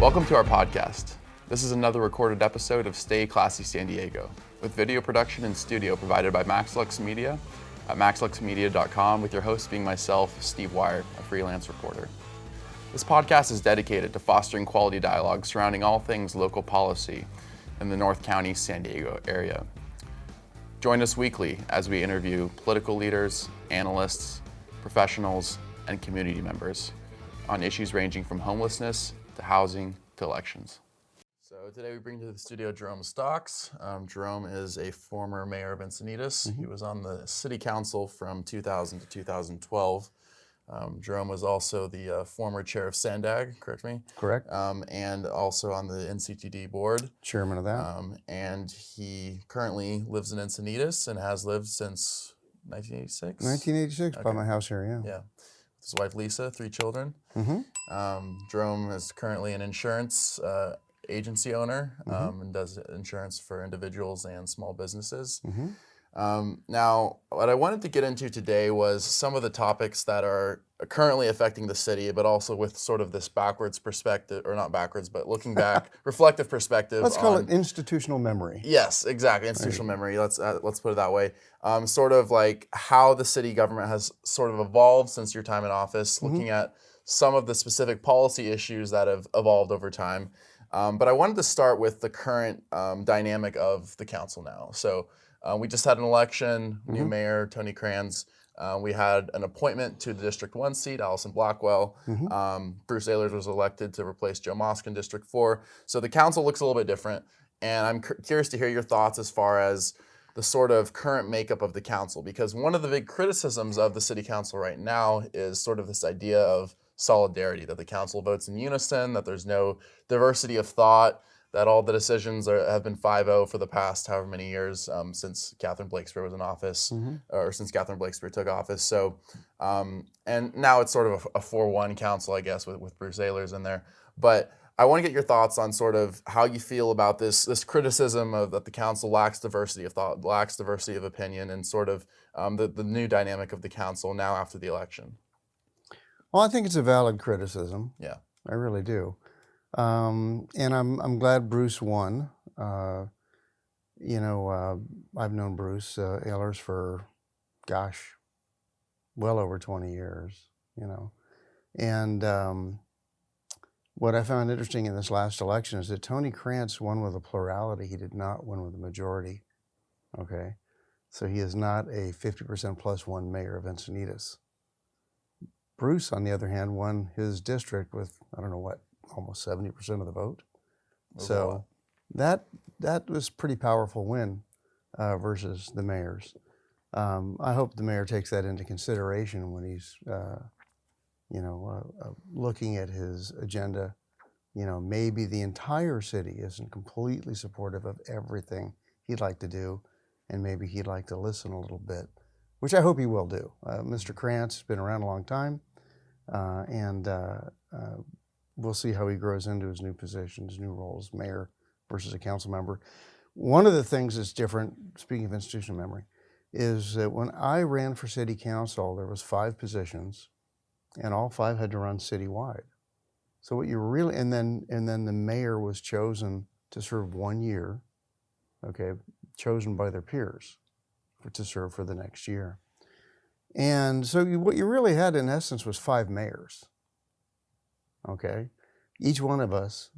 Welcome to our podcast. This is another recorded episode of Stay Classy San Diego, with video production and studio provided by MaxLux Media at maxluxmedia.com, with your host being myself, Steve Wire, a freelance reporter. This podcast is dedicated to fostering quality dialogue surrounding all things local policy in the North County, San Diego area. Join us weekly as we interview political leaders, analysts, professionals, and community members on issues ranging from homelessness to housing to elections. So today we bring to the studio Jerome Stocks. Jerome is a former mayor of Encinitas. He was on the city council from 2000 to 2012. Jerome was also the former chair of SANDAG, correct me? Correct. And also on the NCTD board. Chairman of that. And he currently lives in Encinitas and has lived since 1986? 1986, Okay. by my house here, yeah. Yeah. With his wife Lisa, 3 children. Jerome is currently an insurance agency owner and does insurance for individuals and small businesses. Now, what I wanted to get into today was some of the topics that are currently affecting the city, but also with sort of this backwards perspective, or not backwards, but looking back, reflective perspective. Let's call it institutional memory. Yes, exactly, institutional memory. Let's put it that way. Sort of like how the city government has sort of evolved since your time in office, looking at some of the specific policy issues that have evolved over time. But I wanted to start with the current dynamic of the council now. So we just had an election, new mayor, Tony Kranz. We had an appointment to the District 1 seat, Allison Blackwell. Bruce Ehlers was elected to replace Joe Mosk in District 4. So the council looks a little bit different. And I'm curious to hear your thoughts as far as the sort of current makeup of the council, because one of the big criticisms of the city council right now is sort of this idea of solidarity, that the council votes in unison, that there's no diversity of thought, that all the decisions have been 5-0 for the past however many years since Catherine Blakespeare was in office, or since Catherine Blakespeare took office. So, and now it's sort of a 4-1 council, I guess, with Bruce Ehlers in there. But I want to get your thoughts on sort of how you feel about this criticism of that the council lacks diversity of thought, lacks diversity of opinion, and sort of the new dynamic of the council now after the election. Well, I think it's a valid criticism. Yeah, I really do. And I'm glad Bruce won. I've known Bruce Ehlers for, well over 20 years, And what I found interesting in this last election is that Tony Kranz won with a plurality. He did not win with a majority, okay? So he is not a 50% plus one mayor of Encinitas. Bruce, on the other hand, won his district with, almost 70% of the vote. So that was a pretty powerful win versus the mayor's. I hope the mayor takes that into consideration when he's, looking at his agenda. Maybe the entire city isn't completely supportive of everything he'd like to do, and maybe he'd like to listen a little bit, which I hope he will do. Mr. Krantz has been around a long time, and we'll see how he grows into his new position, his new role as mayor versus a council member. One of the things that's different, speaking of institutional memory, is that when I ran for city council, there was 5 positions, and all 5 had to run citywide. So what you really, and then the mayor was chosen to serve 1 year, chosen by their peers to serve for the next year. And so what you really had in essence was 5 mayors. Okay, each one of us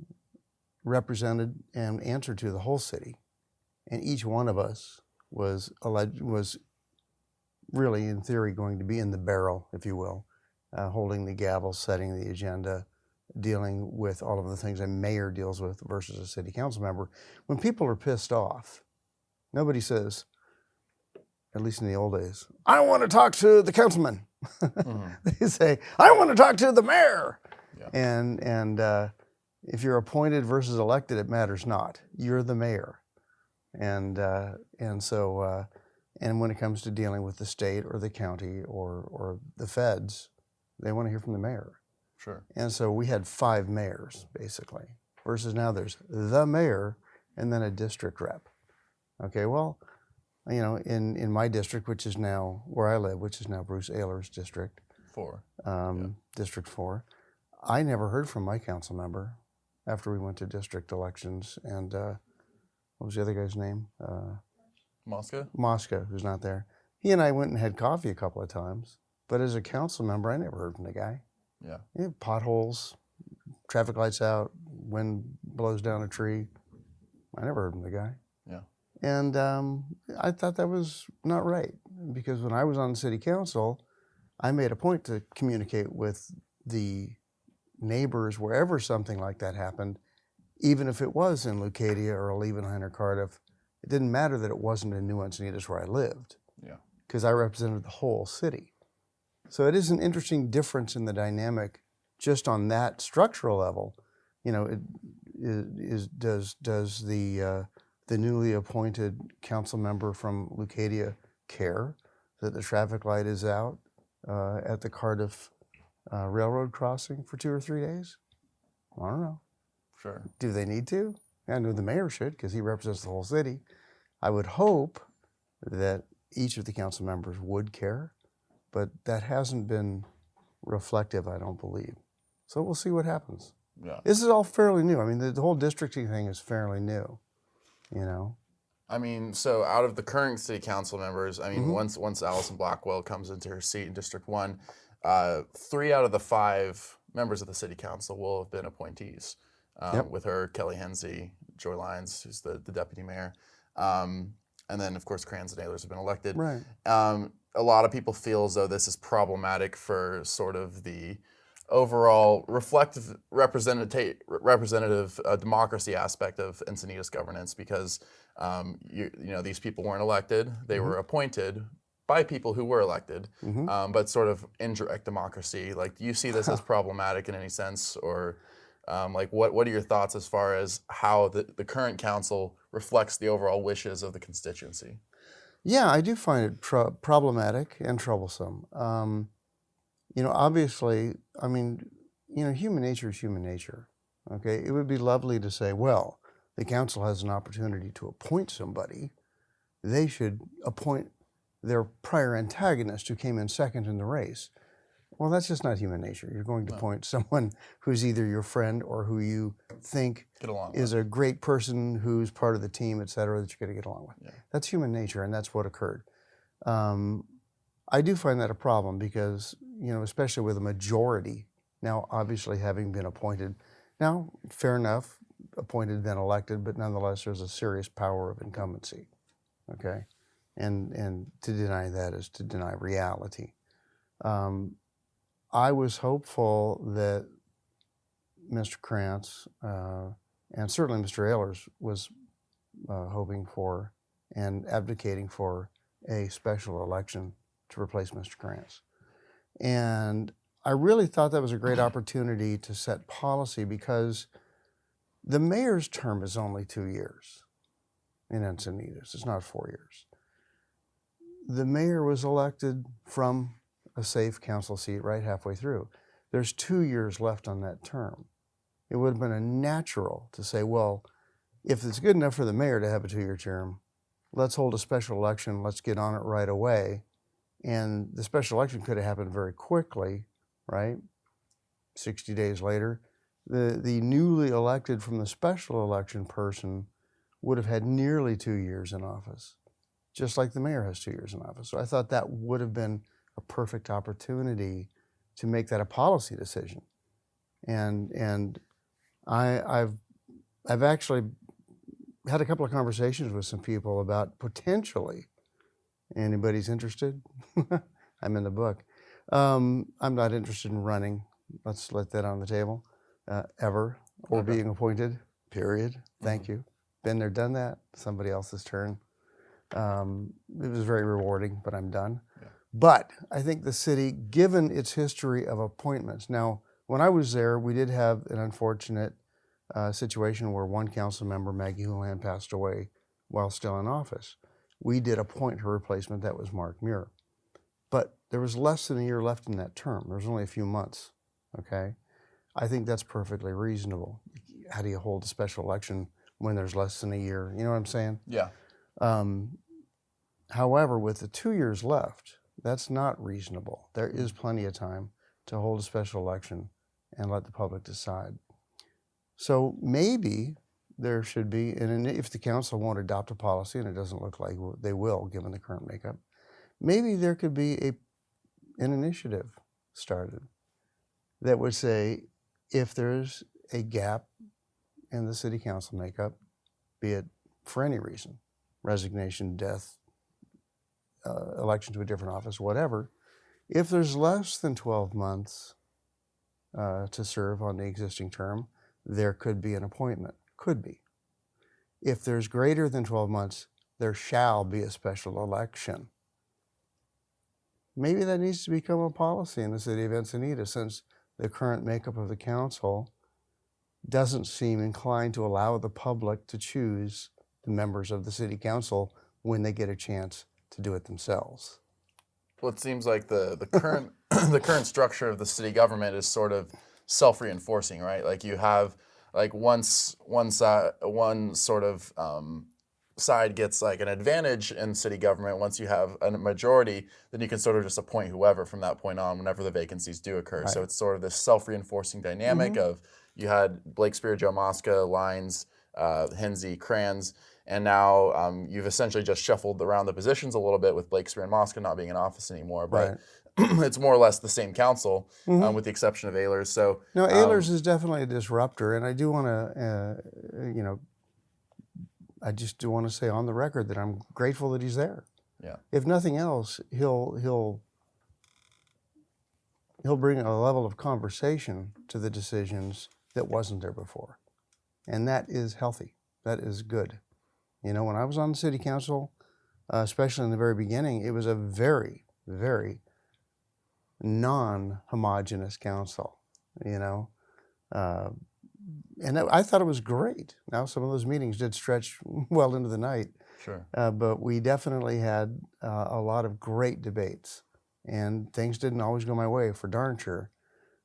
represented and answered to the whole city, and each one of us was really, in theory, going to be in the barrel, if you will, holding the gavel, setting the agenda, dealing with all of the things a mayor deals with versus a city council member. When people are pissed off, nobody says, at least in the old days, I want to talk to the councilman. They say, I want to talk to the mayor. Yeah. And if you're appointed versus elected, it matters not. You're the mayor. And so when it comes to dealing with the state or the county or the feds, they want to hear from the mayor. Sure. And so we had 5 mayors, basically, versus now there's the mayor and then a district rep. Okay, well, in my district, which is now where I live, which is now Bruce Ehlers' district, District 4, I never heard from my council member after we went to district elections. And what was the other guy's name? Mosca, who's not there. He and I went and had coffee a couple of times. But as a council member, I never heard from the guy. Yeah. Potholes, traffic lights out, wind blows down a tree. I never heard from the guy. Yeah. And I thought that was not right, because when I was on the city council, I made a point to communicate with the neighbors wherever something like that happened, even if it was in Leucadia or Levenheim or Cardiff. It didn't matter that it wasn't in New Encinitas where I lived, because I represented the whole city. So it is an interesting difference in the dynamic just on that structural level. You know, does the newly appointed council member from Leucadia care that the traffic light is out at the Cardiff railroad crossing for 2 or 3 days? I don't know. Sure. Do they need to? I know the mayor should, because he represents the whole city. I would hope that each of the council members would care, but that hasn't been reflective, I don't believe. So we'll see what happens. Yeah. This is all fairly new. I mean, the whole districting thing is fairly new, you know? I mean, so out of the current city council members, I mean, once Allison Blackwell comes into her seat in District 1, 3 out of the 5 members of the city council will have been appointees. With her, Kelly Hensey, Joy Lyons, who's the deputy mayor. And then, of course, Kranz and Ehlers have been elected. Right. A lot of people feel as though this is problematic for sort of the overall reflective representative democracy aspect of Encinitas governance, because you know, these people weren't elected; they were appointed by people who were elected, but sort of indirect democracy. Like, do you see this as problematic in any sense, or like what are your thoughts as far as how the current council reflects the overall wishes of the constituency? Yeah, I do find it problematic and troublesome. You know, obviously, I mean, you know, human nature is human nature. Okay, it would be lovely to say, well, the council has an opportunity to appoint somebody. They should appoint their prior antagonist who came in second in the race. Well, that's just not human nature. You're going to appoint someone who's either your friend or who you think is a great person who's part of the team, et cetera, that you're going to get along with. Yeah. That's human nature, and that's what occurred. I do find that a problem because, you know, especially with a majority now obviously having been appointed. Now, fair enough, appointed then elected, but nonetheless there's a serious power of incumbency, okay? And to deny that is to deny reality. I was hopeful that Mr. Krantz and certainly Mr. Ehlers was hoping for and advocating for a special election to replace Mr. Krantz. And I really thought that was a great opportunity to set policy because the mayor's term is only 2 years in Encinitas. It's not 4 years. The mayor was elected from a safe council seat right halfway through. There's 2 years left on that term. It would have been a natural to say, well, if it's good enough for the mayor to have a 2-year term, let's hold a special election, let's get on it right away. And the special election could have happened very quickly, right? 60 days later. The newly elected from the special election person would have had nearly 2 years in office, just like the mayor has 2 years in office. So I thought that would have been a perfect opportunity to make that a policy decision. And I've actually had a couple of conversations with some people about potentially, anybody's interested? I'm in the book. I'm not interested in running. Let's let that on the table, ever, or being appointed, period. Thank you. Been there, done that. Somebody else's turn. It was very rewarding, but I'm done. Yeah. But I think the city, given its history of appointments, now, when I was there, we did have an unfortunate situation where one council member, Maggie Houlihan, passed away while still in office. We did appoint her replacement, that was Mark Muir. But there was less than a year left in that term. There was only a few months, okay? I think that's perfectly reasonable. How do you hold a special election when there's less than a year? You know what I'm saying? Yeah. However, with the 2 years left, that's not reasonable. There is plenty of time to hold a special election and let the public decide. So maybe there should be, and if the council won't adopt a policy, and it doesn't look like they will given the current makeup, maybe there could be an initiative started that would say, if there's a gap in the city council makeup, be it for any reason, resignation, death, election to a different office, whatever, if there's less than 12 months to serve on the existing term, there could be an appointment. Could be. If there's greater than 12 months, there shall be a special election. Maybe that needs to become a policy in the city of Encinitas, since the current makeup of the council doesn't seem inclined to allow the public to choose the members of the city council when they get a chance to do it themselves. Well, it seems like the current the current structure of the city government is sort of self-reinforcing, right? Like you have like one sort of side gets like an advantage in city government. Once you have a majority, then you can sort of just appoint whoever from that point on whenever the vacancies do occur. Right. So it's sort of this self-reinforcing dynamic of you had Blake Spear, Joe Mosca, Lines, Hensey, Kranz, and now you've essentially just shuffled around the positions a little bit with Blake Spear and Mosca not being in office anymore. But it's more or less the same council with the exception of Ehlers. So no, Ehlers is definitely a disruptor, and I do want to, I just do want to say on the record that I'm grateful that he's there. Yeah. If nothing else, he'll bring a level of conversation to the decisions that wasn't there before, and that is healthy. That is good. You know, when I was on the city council, especially in the very beginning, it was a very, very non-homogeneous council. You know. And I thought it was great. Now, some of those meetings did stretch well into the night. Sure. But we definitely had a lot of great debates. And things didn't always go my way, for darn sure.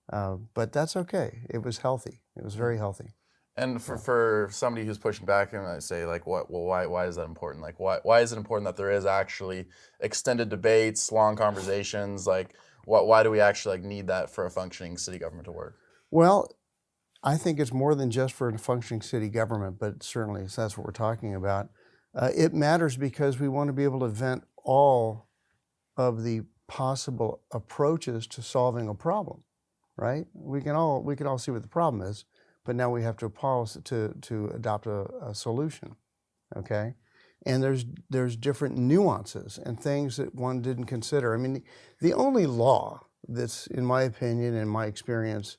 But that's okay. It was healthy. It was very healthy. And for somebody who's pushing back and I say like, why is that important? Like, why is it important that there is actually extended debates, long conversations? Like, why do we actually like need that for a functioning city government to work? Well, I think it's more than just for a functioning city government, but certainly that's what we're talking about. It matters because we want to be able to vent all of the possible approaches to solving a problem, right? We can all see what the problem is, but now we have to adopt a solution, okay? And there's different nuances and things that one didn't consider. I mean, the only law that's, in my opinion, in my experience,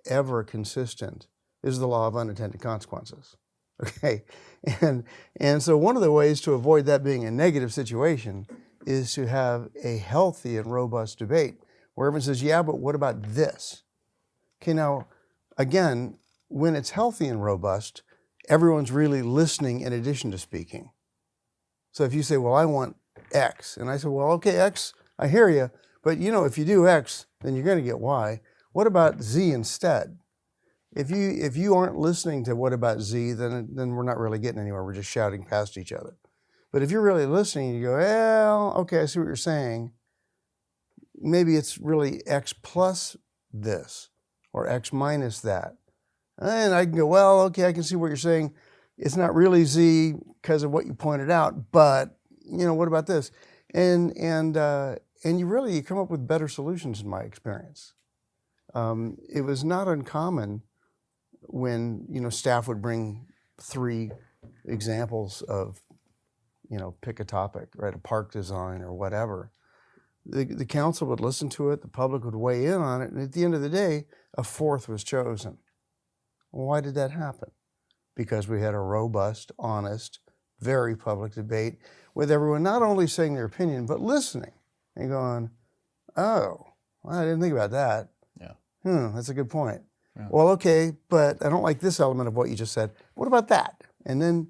ever consistent is the law of unintended consequences. Okay, and so one of the ways to avoid that being a negative situation is to have a healthy and robust debate where everyone says, yeah, but what about this? Okay, now, again, when it's healthy and robust, everyone's really listening in addition to speaking. So if you say, well, I want X, and I say, well, okay, X, I hear you, but you know, if you do X, then you're going to get Y. What about Z instead? If you aren't listening to what about Z, then we're not really getting anywhere. We're just shouting past each other. But if you're really listening, you go, well, okay, I see what you're saying. Maybe it's really X plus this or X minus that. And I can go, well, okay, I can see what you're saying. It's not really Z because of what you pointed out, but you know, what about this? And you come up with better solutions in my experience. It was not uncommon when, you know, staff would bring 3 examples of, you know, pick a topic, right, a park design or whatever. The council would listen to it, the public would weigh in on it, and at the end of the day, a 4th was chosen. Well, why did that happen? Because we had a robust, honest, very public debate with everyone not only saying their opinion, but listening and going, oh, well, I didn't think about that. That's a good point. Yeah. Well, okay, but I don't like this element of what you just said. What about that? And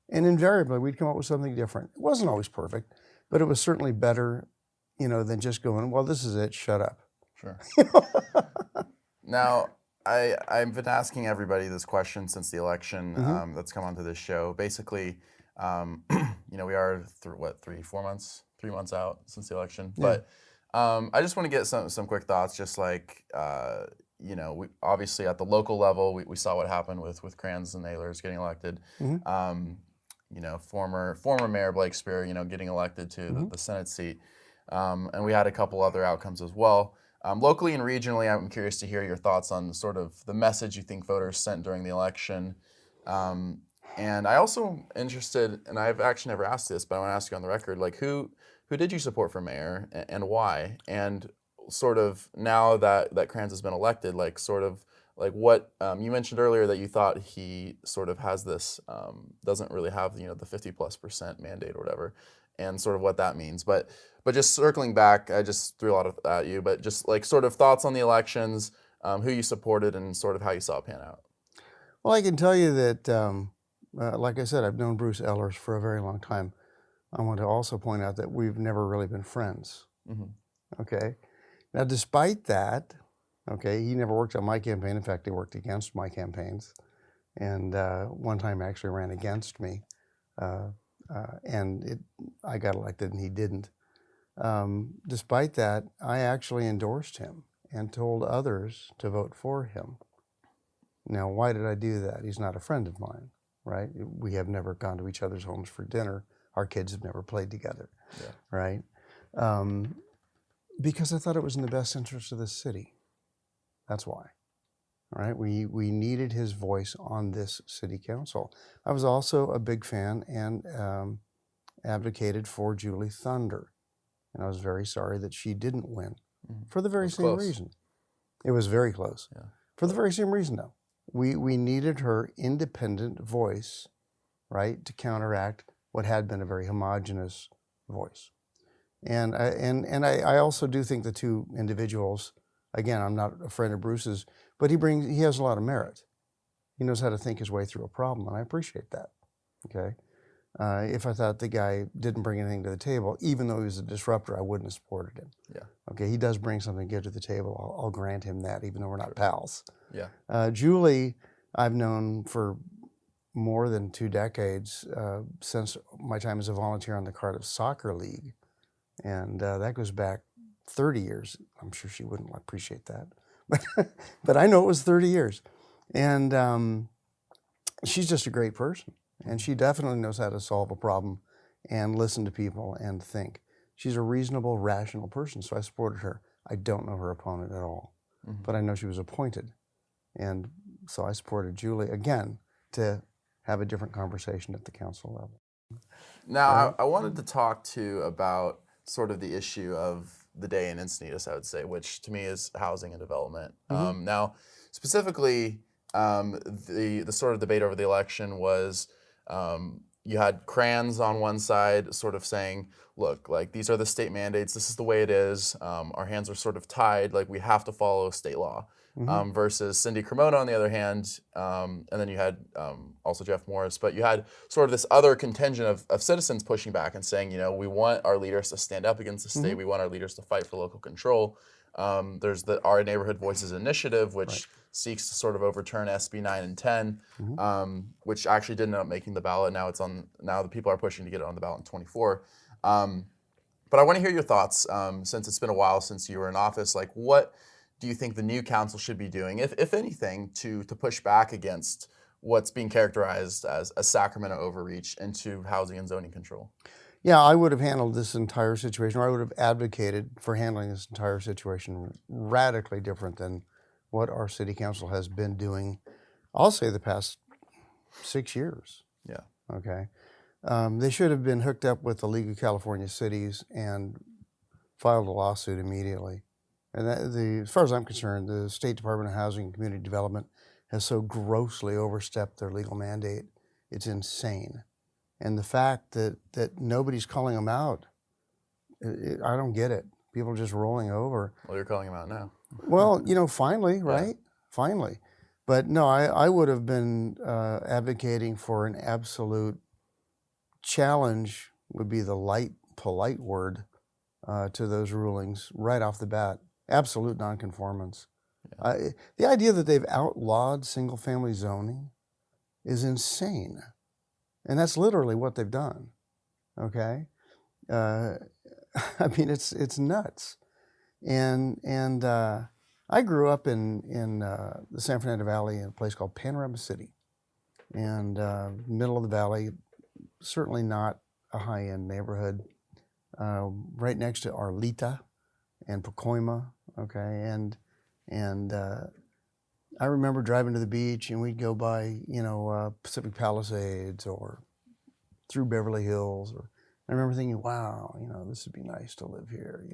invariably, we'd come up with something different. It wasn't always perfect, but it was certainly better, you know, than just going, well, this is it, shut up. Sure. Now, I've been asking everybody this question since the election that's come onto this show. Basically, you know, we are, 3 months out since the election. Yeah. But I just want to get some quick thoughts, just like, we obviously at the local level, we saw what happened with Kranz and Ehlers getting elected. Former Mayor Blake Spear, getting elected to the Senate seat. And we had a couple other outcomes as well. Locally and regionally, I'm curious to hear your thoughts on sort of the message you think voters sent during the election. And I also interested, and I've actually never asked this, but I want to ask you on the record, like who did you support for mayor and why? And sort of now that Kranz has been elected, like sort of like what you mentioned earlier that you thought he sort of has this doesn't really have the 50+% mandate or whatever, and sort of what that means. But just circling back, I just threw a lot at you, but just like sort of thoughts on the elections, who you supported, and sort of how you saw it pan out. Well, I can tell you that, like I said, I've known Bruce Ehlers for a very long time. I want to also point out that we've never really been friends. Okay. Now, despite that, okay, he never worked on my campaign. In fact, he worked against my campaigns, and one time actually ran against me, and I got elected and he didn't. Despite that, I actually endorsed him and told others to vote for him. Now, why did I do that? He's not a friend of mine, right? We have never gone to each other's homes for dinner. Our kids have never played together, right? Because I thought it was in the best interest of the city. That's why, right? We needed his voice on this city council. I was also a big fan and advocated for Julie Thunder. And I was very sorry that she didn't win for the very same reason. It was very close. For the very same reason, though. We needed her independent voice, right, to counteract what had been a very homogenous voice. And I also do think the two individuals, again, I'm not a friend of Bruce's, but he has a lot of merit. He knows how to think his way through a problem, and I appreciate that, okay? If I thought the guy didn't bring anything to the table, even though he was a disruptor, I wouldn't have supported him. Okay, he does bring something good to the table. I'll grant him that, even though we're not pals. Julie, I've known for more than 2 decades, since my time as a volunteer on the Cardiff Soccer League. And that goes back 30 years. I'm sure she wouldn't appreciate that. But I know it was 30 years. And she's just a great person. And she definitely knows how to solve a problem and listen to people and think. She's a reasonable, rational person, so I supported her. I don't know her opponent at all, but I know she was appointed. And so I supported Julie, again, to have a different conversation at the council level. Now, I wanted to talk to about sort of the issue of the day in Encinitas, I would say, which to me is housing and development. Now, specifically, the sort of debate over the election was you had Kranz on one side sort of saying, look, like these are the state mandates, this is the way it is, our hands are sort of tied, like we have to follow state law. Versus Cindy Cremona on the other hand, and then you had also Jeff Morris, but you had sort of this other contingent of citizens pushing back and saying, we want our leaders to stand up against the state, we want our leaders to fight for local control. There's the Our Neighborhood Voices initiative, which seeks to sort of overturn SB 9 and 10, which actually didn't end up making the ballot. Now the people are pushing to get it on the ballot in 24. But I want to hear your thoughts, since it's been a while since you were in office. Like, what do you think the new council should be doing, if anything, to push back against what's being characterized as a Sacramento overreach into housing and zoning control? Yeah, I would have handled this entire situation, or I would have advocated for handling this entire situation radically different than what our city council has been doing, I'll say the past 6 years. Okay. They should have been hooked up with the League of California Cities and filed a lawsuit immediately. And as far as I'm concerned, the State Department of Housing and Community Development has so grossly overstepped their legal mandate. It's insane. And the fact that nobody's calling them out, I don't get it. People are just rolling over. Well, you're calling them out now. Well, finally, right? Finally. But no, I would have been advocating for an absolute challenge, would be the light, polite word, to those rulings right off the bat. Absolute nonconformance. The idea that they've outlawed single-family zoning is insane. And that's literally what they've done, okay? I mean, it's nuts. And I grew up in the San Fernando Valley in a place called Panorama City, and middle of the valley, certainly not a high-end neighborhood. Right next to Arleta and Pacoima, okay, and I remember driving to the beach, and we'd go by, Pacific Palisades or through Beverly Hills. Or I remember thinking, wow, this would be nice to live here,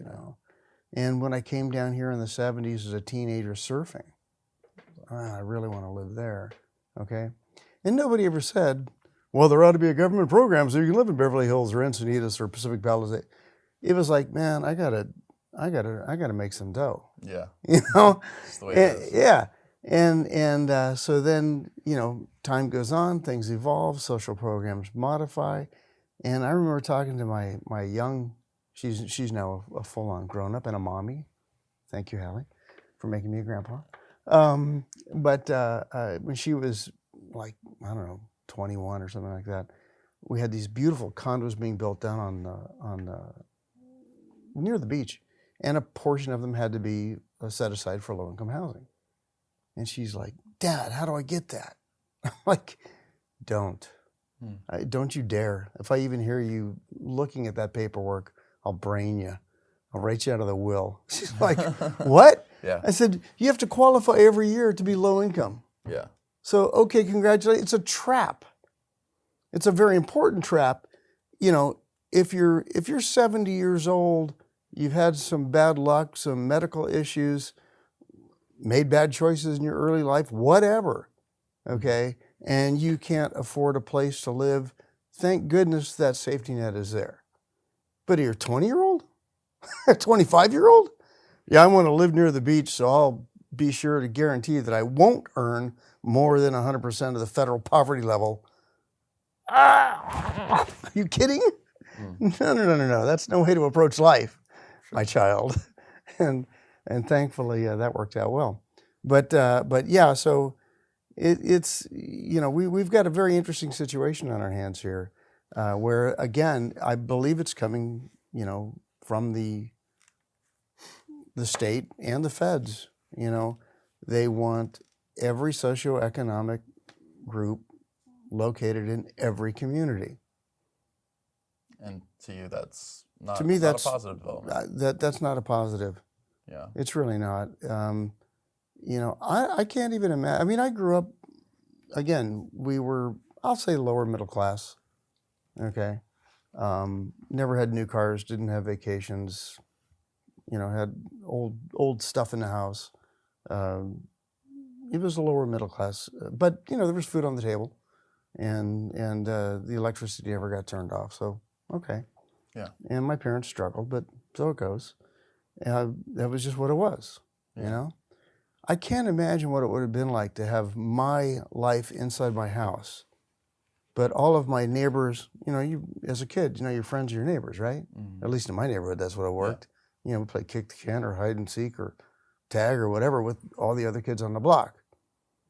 And when I came down here in the 70s as a teenager surfing, I really want to live there, okay? And nobody ever said, well, there ought to be a government program so you can live in Beverly Hills or Encinitas or Pacific Palisades. It was like, man, I gotta make some dough. Yeah. That's the way it is. Yeah. And so then, time goes on, things evolve, social programs modify. And I remember talking to my young, she's now a full-on grown-up and a mommy. Thank you, Hallie, for making me a grandpa. But when she was like, I don't know, 21 or something like that, we had these beautiful condos being built down near the beach. And a portion of them had to be set aside for low-income housing. And she's like, Dad, how do I get that? I'm like, don't. Don't you dare. If I even hear you looking at that paperwork, I'll brain you. I'll write you out of the will. She's like, what? Yeah. I said, you have to qualify every year to be low income. Yeah. So, okay, congratulations. It's a trap. It's a very important trap. If you're 70 years old, you've had some bad luck, some medical issues, made bad choices in your early life, whatever, okay, and you can't afford a place to live, thank goodness that safety net is there. But you're a 20-year-old? A 25-year-old? Yeah, I want to live near the beach, so I'll be sure to guarantee that I won't earn more than 100% of the federal poverty level. Are you kidding? No. That's no way to approach life, my child. And thankfully that worked out well. But yeah, so it's we've got a very interesting situation on our hands here, where again I believe it's coming from the state and the feds. They want every socioeconomic group located in every community. And to you, that's not, to me, that's not a positive development. That's not a positive. Yeah. It's really not. I can't even imagine. I mean, I grew up, again, we were, I'll say lower middle class, okay? Never had new cars, didn't have vacations, had old stuff in the house. It was a lower middle class, but, there was food on the table, and the electricity never got turned off, so, okay. Yeah. And my parents struggled, but so it goes. That was just what it was, I can't imagine what it would have been like to have my life inside my house, but all of my neighbors, you as a kid, your friends are your neighbors, right? Mm-hmm. At least in my neighborhood, that's what it worked. Yeah. We played kick the can or hide and seek or tag or whatever with all the other kids on the block.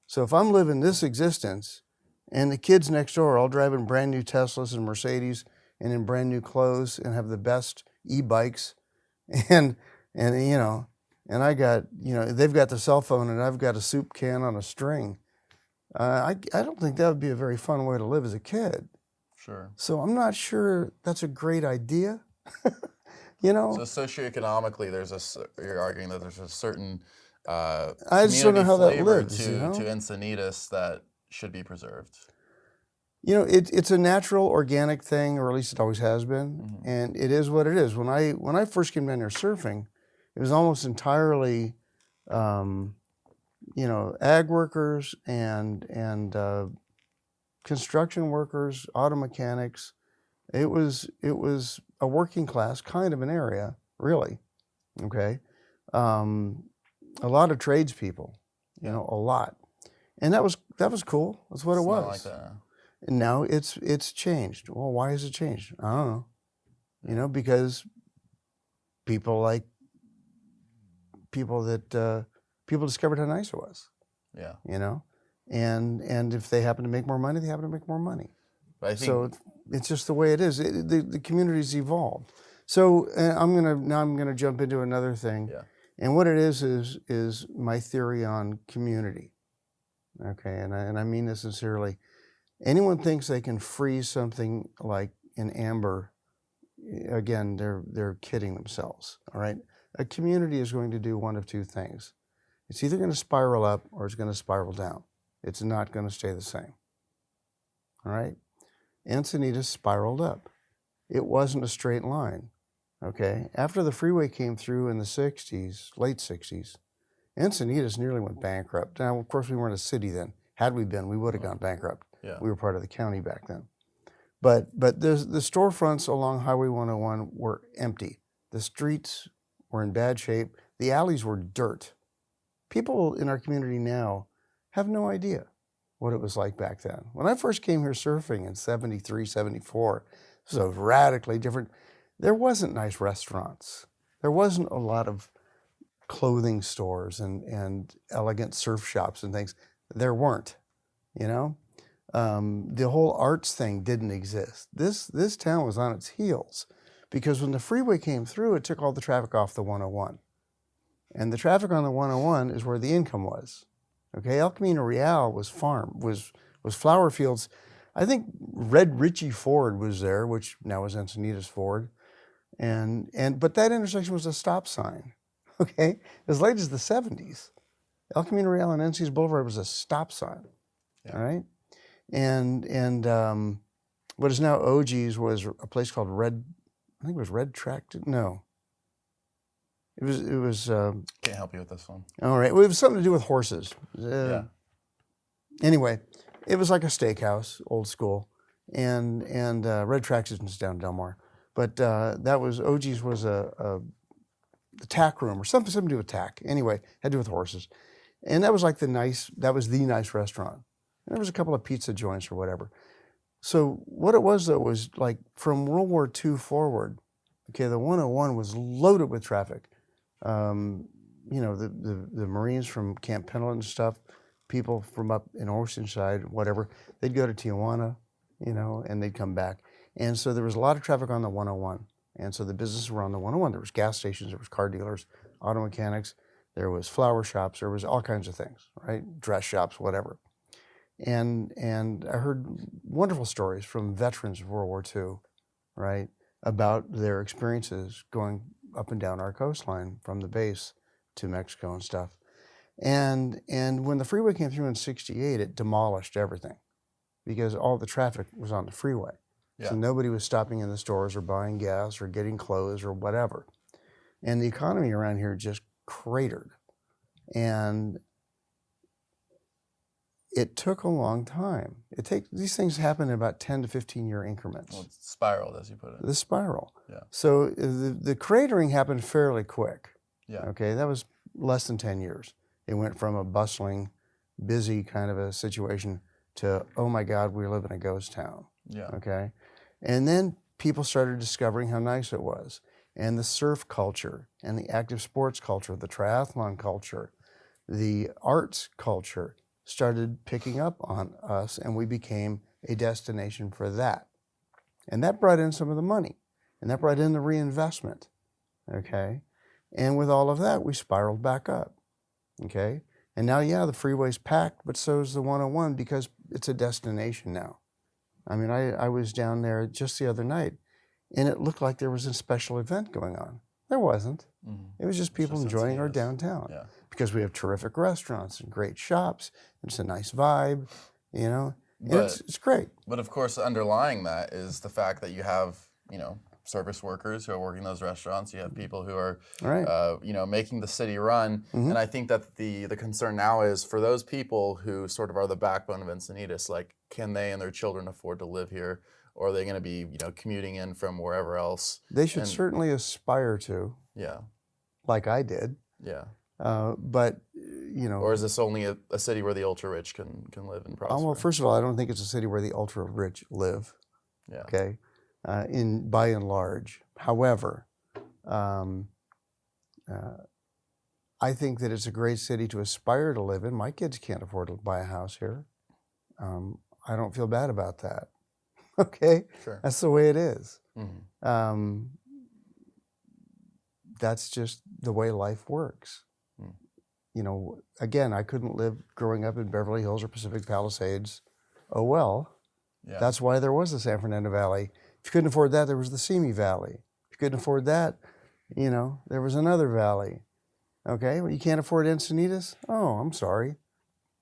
So if I'm living this existence and the kids next door are all driving brand new Teslas and Mercedes and in brand new clothes and have the best e-bikes and I got, they've got the cell phone and I've got a soup can on a string. I don't think that would be a very fun way to live as a kid. Sure. So I'm not sure that's a great idea. So socioeconomically, you're arguing that there's a certain I just don't know how that lives, to Encinitas that should be preserved. It's a natural, organic thing, or at least it always has been, mm-hmm. and it is what it is. When I first came down here surfing, it was almost entirely, ag workers and construction workers, auto mechanics. It was a working class kind of an area, really. Okay, a lot of tradespeople, a lot, and that was cool. That's what it was. Not like that. And now it's changed. Well, why has it changed? I don't know. Because people discovered how nice it was. Yeah. And if they happen to make more money, they happen to make more money. But I think so it's just the way it is. The community's evolved. So I'm gonna jump into another thing. Yeah. And what it is my theory on community. Okay, and I mean this sincerely. Anyone thinks they can freeze something like an amber, again, they're kidding themselves. All right, a community is going to do one of two things. It's either going to spiral up or it's going to spiral down. It's not going to stay the same. All right, Encinitas spiraled up. It wasn't a straight line. Okay, after the freeway came through in the 60s, late 60s, Encinitas nearly went bankrupt. Now, of course, we weren't a city then. Had we been, we would have gone bankrupt. Yeah. We were part of the county back then. But the storefronts along Highway 101 were empty. The streets were in bad shape. The alleys were dirt. People in our community now have no idea what it was like back then. When I first came here surfing in 73, 74, it was a radically different. There wasn't nice restaurants. There wasn't a lot of clothing stores and elegant surf shops and things. There weren't, you know? The whole arts thing didn't exist. This town was on its heels because when the freeway came through, it took all the traffic off the 101. And the traffic on the 101 is where the income was. Okay, El Camino Real was flower fields. I think Red Ritchie Ford was there, which now is Encinitas Ford. But that intersection was a stop sign. Okay, as late as the 70s, El Camino Real and Encinitas Boulevard was a stop sign. Yeah. All right, and what is now OG's was a place called Red. I think it was Red Tract. No, it was. Can't help you with this one. All right, well, it was something to do with horses. Yeah. Anyway, it was like a steakhouse, old school, and Red Tract is down Delmar, but that was OG's was a tack room or something to do with tack. Anyway, had to do with horses. And that was like the nice restaurant. And there was a couple of pizza joints or whatever. So what it was though was like from World War II forward, okay, the 101 was loaded with traffic. The Marines from Camp Pendleton and stuff, people from up in Oceanside, whatever, they'd go to Tijuana, and they'd come back. And so there was a lot of traffic on the 101. And so the businesses were on the 101. There was gas stations, there was car dealers, auto mechanics, there was flower shops, there was all kinds of things, right? Dress shops, whatever. And I heard wonderful stories from veterans of World War II, right, about their experiences going up and down our coastline from the base to Mexico and stuff. And when the freeway came through in 68, it demolished everything because all the traffic was on the freeway. Yeah. So nobody was stopping in the stores or buying gas or getting clothes or whatever. And the economy around here just cratered. And it took a long time. These things happen in about 10 to 15 year increments. Well, it's spiraled, as you put it. The spiral. Yeah. So the cratering happened fairly quick. Yeah. Okay, that was less than 10 years. It went from a bustling, busy kind of a situation to, oh my God, we live in a ghost town. Yeah. Okay. And then people started discovering how nice it was. And the surf culture and the active sports culture, the triathlon culture, the arts culture started picking up on us, and we became a destination for that. And that brought in some of the money, and that brought in the reinvestment. Okay. And with all of that, we spiraled back up. Okay. And now, yeah, the freeway's packed, but so is the 101 because it's a destination now. I mean, I was down there just the other night, and it looked like there was a special event going on. There wasn't. Mm-hmm. It was just people enjoying our downtown. Yeah. Because we have terrific restaurants and great shops. It's a nice vibe, it's great. But of course, underlying that is the fact that you have, service workers who are working those restaurants. You have people who are, making the city run. Mm-hmm. And I think that the concern now is for those people who sort of are the backbone of Encinitas, like, can they and their children afford to live here? Or are they going to be, commuting in from wherever else? They should certainly aspire to. Yeah. Like I did. Yeah. But, Or is this only a city where the ultra-rich can live and prosper? Well, first of all, I don't think it's a city where the ultra-rich live. Yeah. Okay? By and large. However, I think that it's a great city to aspire to live in. My kids can't afford to buy a house here. I don't feel bad about that. Okay? Sure. That's the way it is. Mm-hmm. that's just the way life works. You know, again, I couldn't live growing up in Beverly Hills or Pacific Palisades. Oh, well, that's why there was the San Fernando Valley. If you couldn't afford that, there was the Simi Valley. If you couldn't afford that, you know, there was another valley. Okay, well, you can't afford Encinitas? Oh, I'm sorry.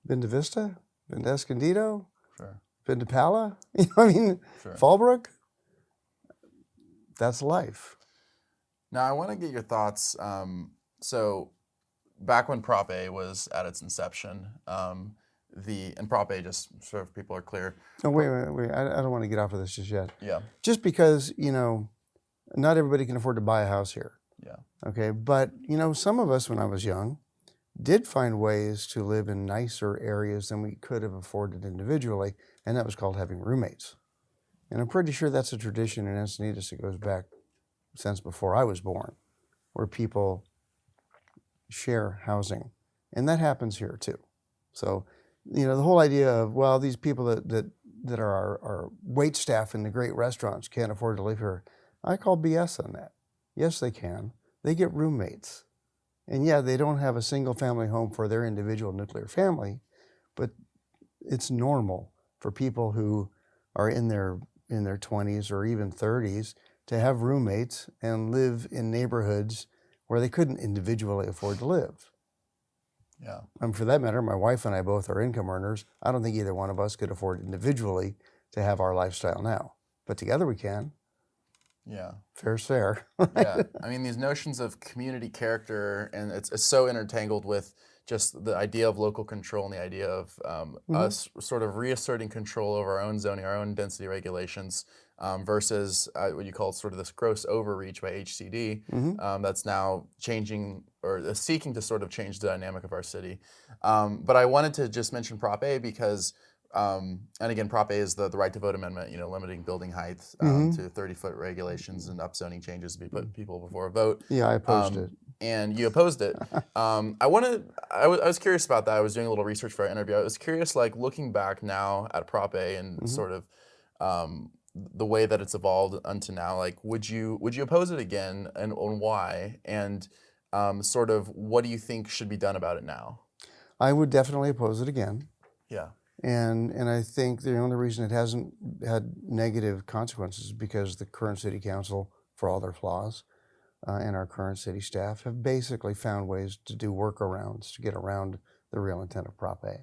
Been to Vista? Been to Escondido? Sure. Been to Pala? You know, I mean, Sure. Fallbrook? That's life. Now, I want to get your thoughts. So, back when Prop A was at its inception, and Prop A, just so if people are clear. Oh, wait. I don't want to get off of this just yet. Yeah. Just because, you know, not everybody can afford to buy a house here. Yeah. Okay, but, you know, some of us when I was young did find ways to live in nicer areas than we could have afforded individually, and that was called having roommates. And I'm pretty sure that's a tradition in Encinitas that goes back since before I was born, where people share housing. And that happens here too. So, you know, the whole idea of, well, these people that are our wait staff in the great restaurants can't afford to live here, I call BS on that. Yes, they can. They get roommates. And yeah, they don't have a single family home for their individual nuclear family, but it's normal for people who are in their 20s or even 30s to have roommates and live in neighborhoods where they couldn't individually afford to live. Yeah. And for that matter, my wife and I both are income earners. I don't think either one of us could afford individually to have our lifestyle now, but together we can. Yeah. Fair's fair. Yeah. I mean, these notions of community character, and it's so intertangled with just the idea of local control and the idea of us sort of reasserting control over our own zoning, our own density regulations, versus what you call sort of this gross overreach by HCD that's now changing or seeking to sort of change the dynamic of our city. But I wanted to just mention Prop A because, and again, Prop A is the right to vote amendment, you know, limiting building height to 30-foot regulations and upzoning changes to be put people before a vote. Yeah, I opposed it. And you opposed it. I was curious about that. I was doing a little research for our interview. I was curious, like looking back now at Prop A and sort of the way that it's evolved unto now. Like, would you oppose it again, and why? And sort of what do you think should be done about it now? I would definitely oppose it again. Yeah. And I think the only reason it hasn't had negative consequences is because the current city council, for all their flaws, and our current city staff have basically found ways to do workarounds to get around the real intent of Prop A.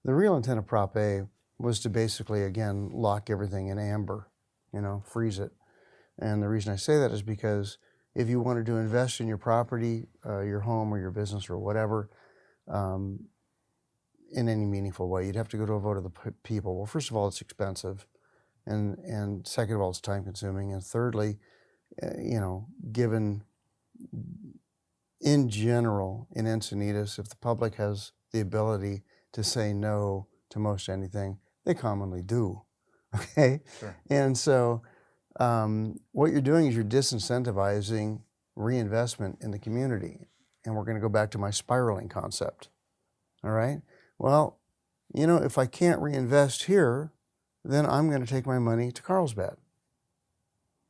The real intent of Prop A was to basically, again, lock everything in amber, you know, freeze it. And the reason I say that is because if you wanted to invest in your property, your home or your business or whatever, in any meaningful way, you'd have to go to a vote of the people. Well, first of all, it's expensive. And second of all, it's time consuming. And thirdly, you know, given in general in Encinitas, if the public has the ability to say no to most anything, they commonly do. Okay? Sure. And so what you're doing is you're disincentivizing reinvestment in the community. And we're going to go back to my spiraling concept. All right? Well, you know, if I can't reinvest here, then I'm going to take my money to Carlsbad.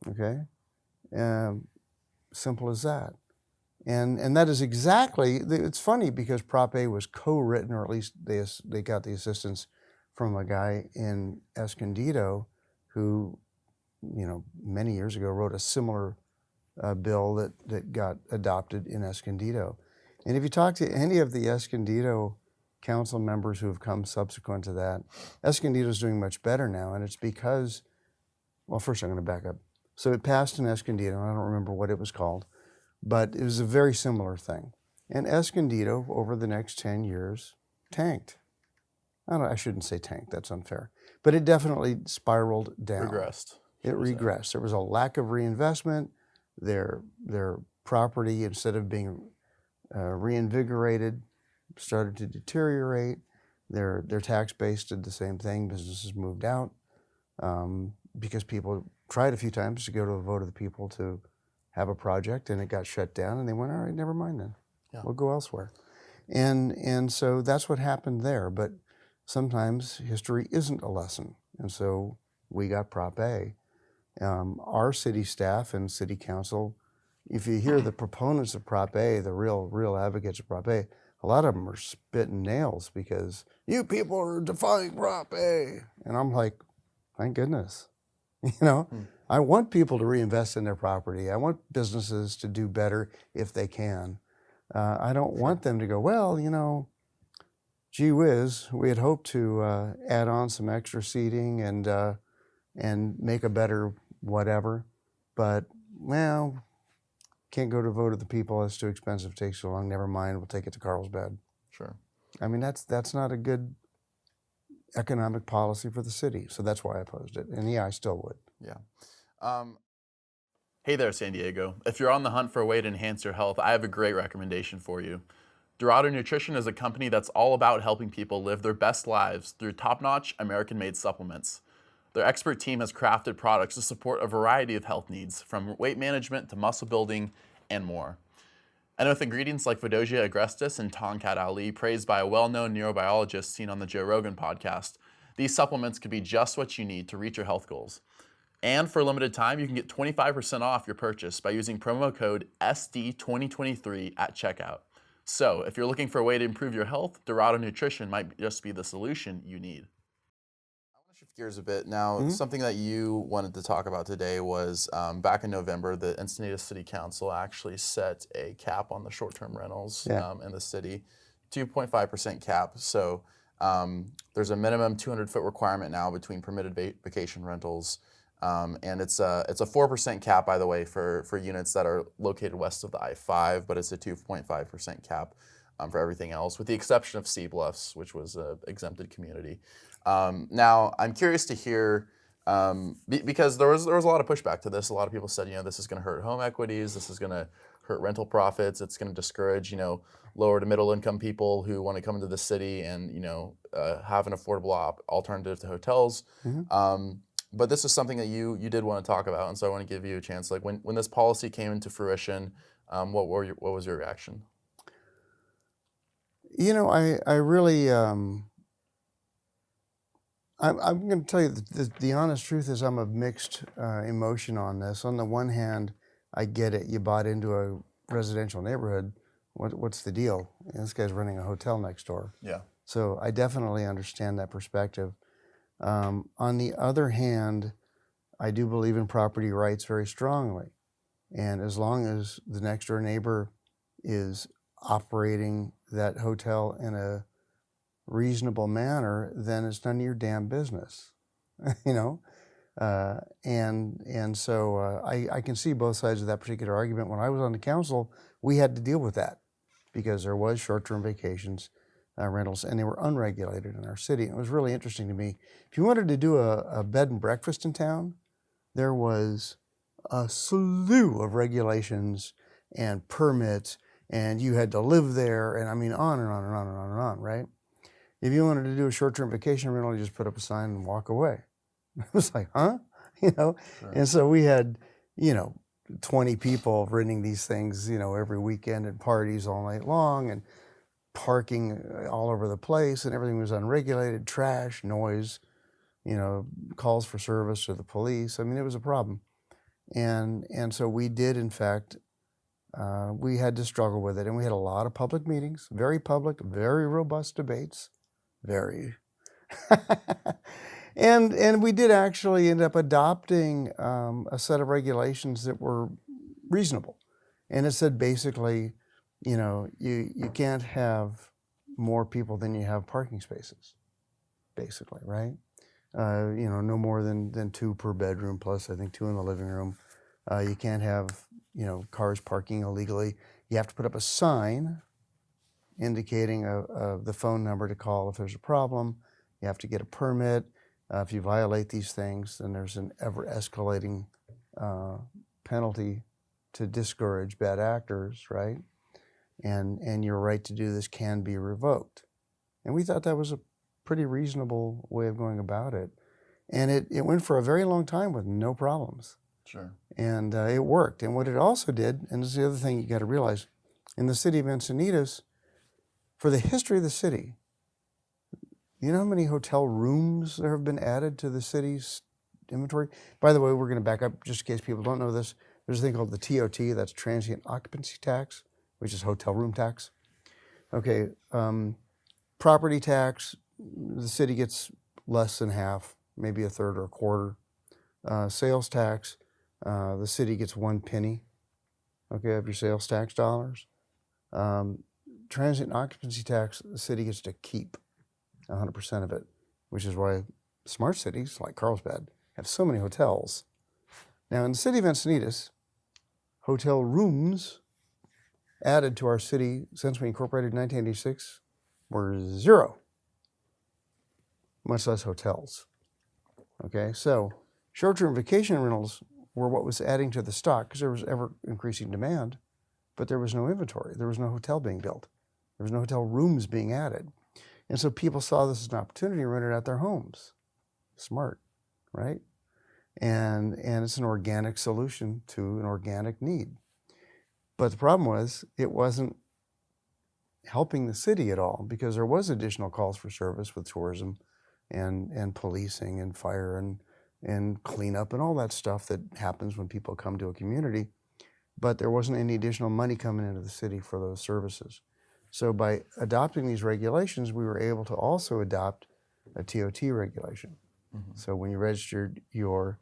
Okay? Simple as that. And that is exactly, it's funny because Prop A was co-written, or at least they got the assistance from a guy in Escondido who, you know, many years ago wrote a similar bill that got adopted in Escondido. And if you talk to any of the Escondido council members who have come subsequent to that, Escondido is doing much better now, and it's because, well, first I'm going to back up. So it passed in Escondido, and I don't remember what it was called, but it was a very similar thing. And Escondido, over the next 10 years, tanked. I shouldn't say tanked, that's unfair. But it definitely spiraled down. Regressed. It regressed. There was a lack of reinvestment. Their property, instead of being reinvigorated, started to deteriorate. Their tax base did the same thing. Businesses moved out because people tried a few times to go to a vote of the people to have a project, and it got shut down, and they went, all right, never mind then. Yeah. We'll go elsewhere. And so that's what happened there. But sometimes history isn't a lesson. And so we got Prop A. Our city staff and city council if you hear the proponents of Prop A, the real advocates of Prop A, a lot of them are spitting nails because you people are defying Prop A. And I'm like, thank goodness. I want people to reinvest in their property. I want businesses to do better if they can. I don't want them to go, well, gee whiz, we had hoped to add on some extra seating and make a better whatever, but, well, can't go to vote of the people. It's too expensive, takes so long. Never mind, we'll take it to Carlsbad. Sure. I mean, that's not a good economic policy for the city. So that's why I opposed it. And yeah, I still would. Yeah. Hey there, San Diego. If you're on the hunt for a way to enhance your health, I have a great recommendation for you. Dorado Nutrition is a company that's all about helping people live their best lives through top-notch American-made supplements. Their expert team has crafted products to support a variety of health needs, from weight management to muscle building and more. And with ingredients like Vodosia agrestis and Tonkat Ali, praised by a well-known neurobiologist seen on the Joe Rogan podcast, these supplements could be just what you need to reach your health goals. And for a limited time, you can get 25% off your purchase by using promo code SD2023 at checkout. So if you're looking for a way to improve your health, Dorado Nutrition might just be the solution you need. I want to shift gears a bit. Now, something that you wanted to talk about today was back in November, the Encinitas City Council actually set a cap on the short-term rentals in the city, 2.5% cap. So there's a minimum 200-foot requirement now between permitted vacation rentals. And it's a 4% cap, by the way, for units that are located west of the I-5, but it's a 2.5% cap for everything else, with the exception of Sea Bluffs, which was an exempted community. Now, I'm curious to hear, because there was a lot of pushback to this. A lot of people said, this is going to hurt home equities, this is going to hurt rental profits, it's going to discourage, lower to middle income people who want to come into the city and, have an affordable alternative to hotels. But this is something that you did want to talk about, and so I want to give you a chance. Like when this policy came into fruition, what was your reaction? I really, I'm going to tell you the honest truth is I'm of mixed emotion on this. On the one hand, I get it. You bought into a residential neighborhood. What's the deal? This guy's running a hotel next door. Yeah. So I definitely understand that perspective. On the other hand, I do believe in property rights very strongly. And as long as the next door neighbor is operating that hotel in a reasonable manner, then it's none of your damn business, and so I can see both sides of that particular argument. When I was on the council, we had to deal with that because there was short-term vacations rentals, and they were unregulated in our city. It was really interesting to me. If you wanted to do a bed and breakfast in town, there was a slew of regulations and permits, and you had to live there, and I mean on and on and on and on and on, right? If you wanted to do a short-term vacation rental, you just put up a sign and walk away. It was like, huh? Sure. And so we had, 20 people renting these things, every weekend at parties all night long, and parking all over the place, and everything was unregulated, trash, noise, calls for service to the police. I mean, it was a problem. And so we did, in fact, we had to struggle with it. And we had a lot of public meetings, very public, very robust debates, very. And we did actually end up adopting a set of regulations that were reasonable. And it said basically, you can't have more people than you have parking spaces, basically, right? No more than 2 per bedroom, plus I think 2 in the living room. You can't have, cars parking illegally. You have to put up a sign indicating the phone number to call if there's a problem. You have to get a permit. If you violate these things, then there's an ever-escalating penalty to discourage bad actors, right? And your right to do this can be revoked. And we thought that was a pretty reasonable way of going about it. And it went for a very long time with no problems. Sure. And it worked. And what it also did, and this is the other thing you got to realize, in the city of Encinitas, for the history of the city, you know how many hotel rooms there have been added to the city's inventory? By the way, we're going to back up just in case people don't know this. There's a thing called the TOT, that's transient occupancy tax, which is hotel room tax. Okay, property tax, the city gets less than half, maybe a third or a quarter. Sales tax, the city gets 1 penny, okay, of your sales tax dollars. Transient occupancy tax, the city gets to keep 100% of it, which is why smart cities like Carlsbad have so many hotels. Now, in the city of Encinitas, hotel rooms added to our city since we incorporated in 1986 were 0, much less hotels. Okay, so short-term vacation rentals were what was adding to the stock because there was ever increasing demand, but there was no inventory. There was no hotel being built. There was no hotel rooms being added. And so people saw this as an opportunity to rent it out their homes. Smart, right? And it's an organic solution to an organic need. But the problem was it wasn't helping the city at all because there was additional calls for service with tourism and policing and fire and cleanup and all that stuff that happens when people come to a community. But there wasn't any additional money coming into the city for those services. So by adopting these regulations, we were able to also adopt a TOT regulation. Mm-hmm. So when you registered your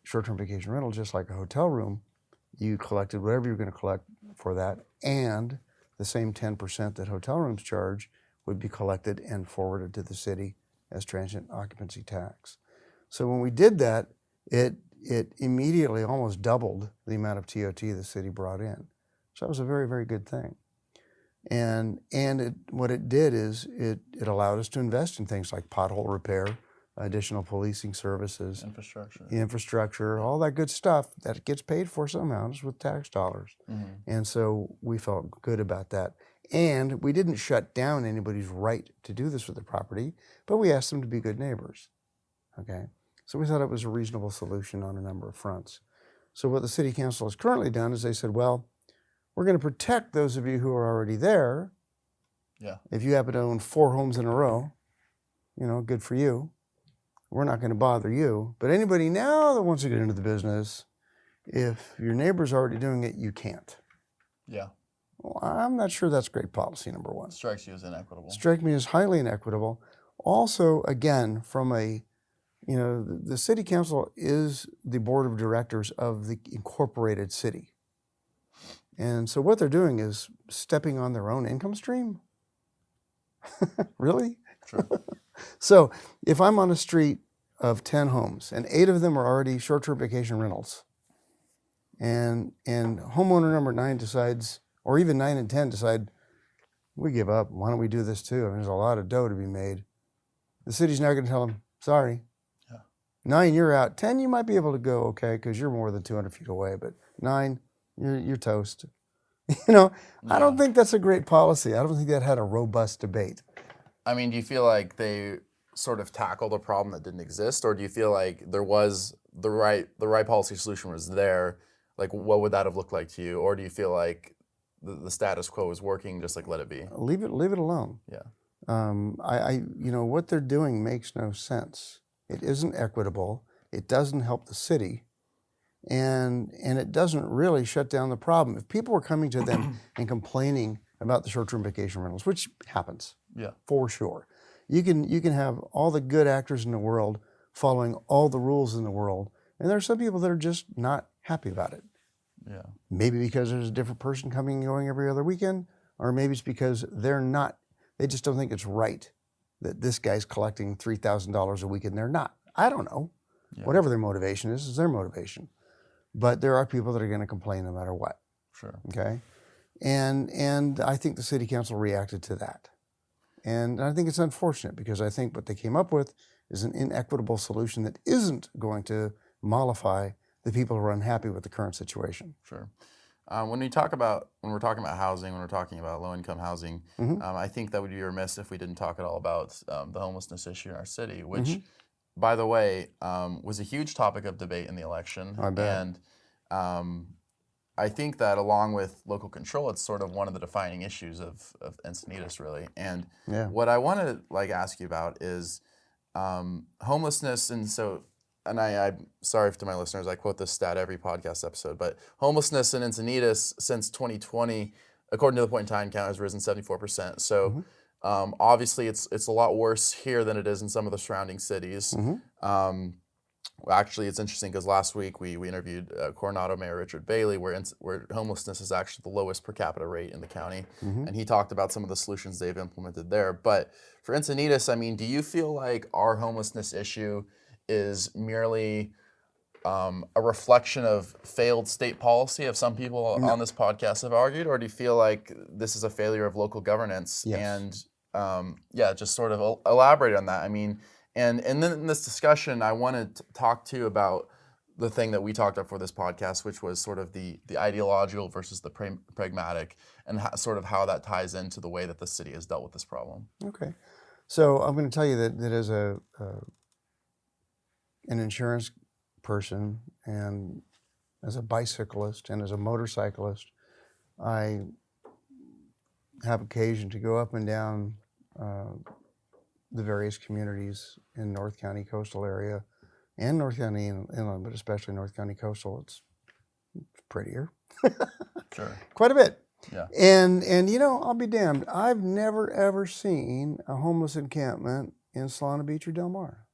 short-term vacation rental, just like a hotel room, you collected whatever you were going to collect for that, and the same 10% that hotel rooms charge would be collected and forwarded to the city as transient occupancy tax. So when we did that, it immediately almost doubled the amount of TOT the city brought in. So that was a very, very good thing. And what it did is it allowed us to invest in things like pothole repair, additional policing services, infrastructure, all that good stuff that gets paid for somehow just with tax dollars. Mm-hmm. And so we felt good about that. And we didn't shut down anybody's right to do this with their property, but we asked them to be good neighbors. Okay, so we thought it was a reasonable solution on a number of fronts. So what the city council has currently done is they said, well, we're going to protect those of you who are already there. Yeah. If you happen to own 4 homes in a row, good for you. We're not going to bother you. But anybody now that wants to get into the business, if your neighbor's already doing it, you can't. Yeah. Well, I'm not sure that's great policy, number one. Strikes you as inequitable. Strikes me as highly inequitable. Also, again, from the city council is the board of directors of the incorporated city. And so what they're doing is stepping on their own income stream. Really? Sure. So if I'm on a street of 10 homes and 8 of them are already short-term vacation rentals, and homeowner number 9 decides, or even 9 and 10 decide, we give up, why don't we do this too? I mean, there's a lot of dough to be made. The city's now going to tell them, sorry. Yeah. 9, you're out. 10, you might be able to go okay because you're more than 200 feet away, but 9, you're toast. Yeah. I don't think that's a great policy. I don't think that had a robust debate. I mean, do you feel like they sort of tackled a problem that didn't exist, or do you feel like there was the right policy solution was there? Like, what would that have looked like to you? Or do you feel like the status quo is working, just like let it be? Leave it alone. Yeah. What they're doing makes no sense. It isn't equitable. It doesn't help the city. And it doesn't really shut down the problem. If people were coming to them and complaining about the short-term vacation rentals, which happens, yeah, for sure, you can have all the good actors in the world following all the rules in the world, and there are some people that are just not happy about it. Yeah, maybe because there's a different person coming and going every other weekend, or maybe it's because they just don't think it's right that this guy's collecting $3,000 a week and they're not. I don't know. Yeah. Whatever their motivation is their motivation. But there are people that are going to complain no matter what. Sure. Okay? And I think the city council reacted to that. And I think it's unfortunate because I think what they came up with is an inequitable solution that isn't going to mollify the people who are unhappy with the current situation. Sure. When we're talking about housing, when we're talking about low-income housing, mm-hmm. I think that would be remiss if we didn't talk at all about the homelessness issue in our city, which, mm-hmm. by the way, was a huge topic of debate in the election. I bet. And I think that along with local control, it's sort of one of the defining issues of Encinitas, really. And what I want to ask you about is homelessness. And so and I'm sorry to my listeners, I quote this stat every podcast episode, but homelessness in Encinitas since 2020, according to the point in time count, has risen 74%. So obviously it's a lot worse here than it is in some of the surrounding cities. Well, actually, it's interesting because last week we interviewed Coronado Mayor Richard Bailey, where homelessness is actually the lowest per capita rate in the county, and he talked about some of the solutions they've implemented there. But for Encinitas, I mean, do you feel like our homelessness issue is merely a reflection of failed state policy, as some people on this podcast have argued, or do you feel like this is a failure of local governance? Yes. And just sort of elaborate on that. I mean. And then in this discussion, I wanted to talk to you about the thing that we talked about for this podcast, which was sort of the ideological versus the pragmatic, and sort of how that ties into the way that the city has dealt with this problem. Okay. So I'm going to tell you that as an insurance person and as a bicyclist and as a motorcyclist, I have occasion to go up and down the various communities in North County coastal area and North County inland, but especially North County coastal. It's prettier. Sure. Quite a bit. Yeah. And I'll be damned. I've never ever seen a homeless encampment in Solana Beach or Del Mar.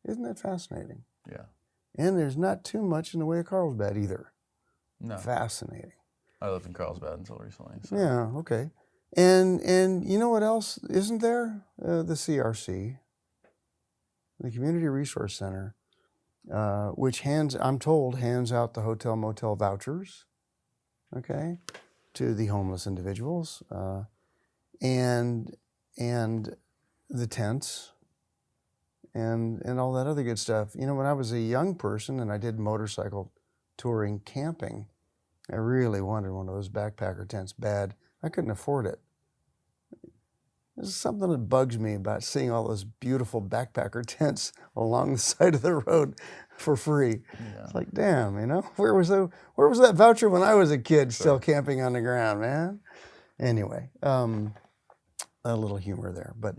Isn't that fascinating? Yeah. And there's not too much in the way of Carlsbad either. No. Fascinating. I lived in Carlsbad until recently. So. Yeah, okay. And you know what else isn't there? The CRC, the Community Resource Center, which I'm told hands out the hotel motel vouchers, okay, to the homeless individuals, and the tents, and all that other good stuff. You know, when I was a young person and I did motorcycle touring camping, I really wanted one of those backpacker tents bad. I couldn't afford it. There's something that bugs me about seeing all those beautiful backpacker tents along the side of the road for free. Yeah. It's like, damn, where was that voucher when I was a kid still camping on the ground, man? Anyway, a little humor there, but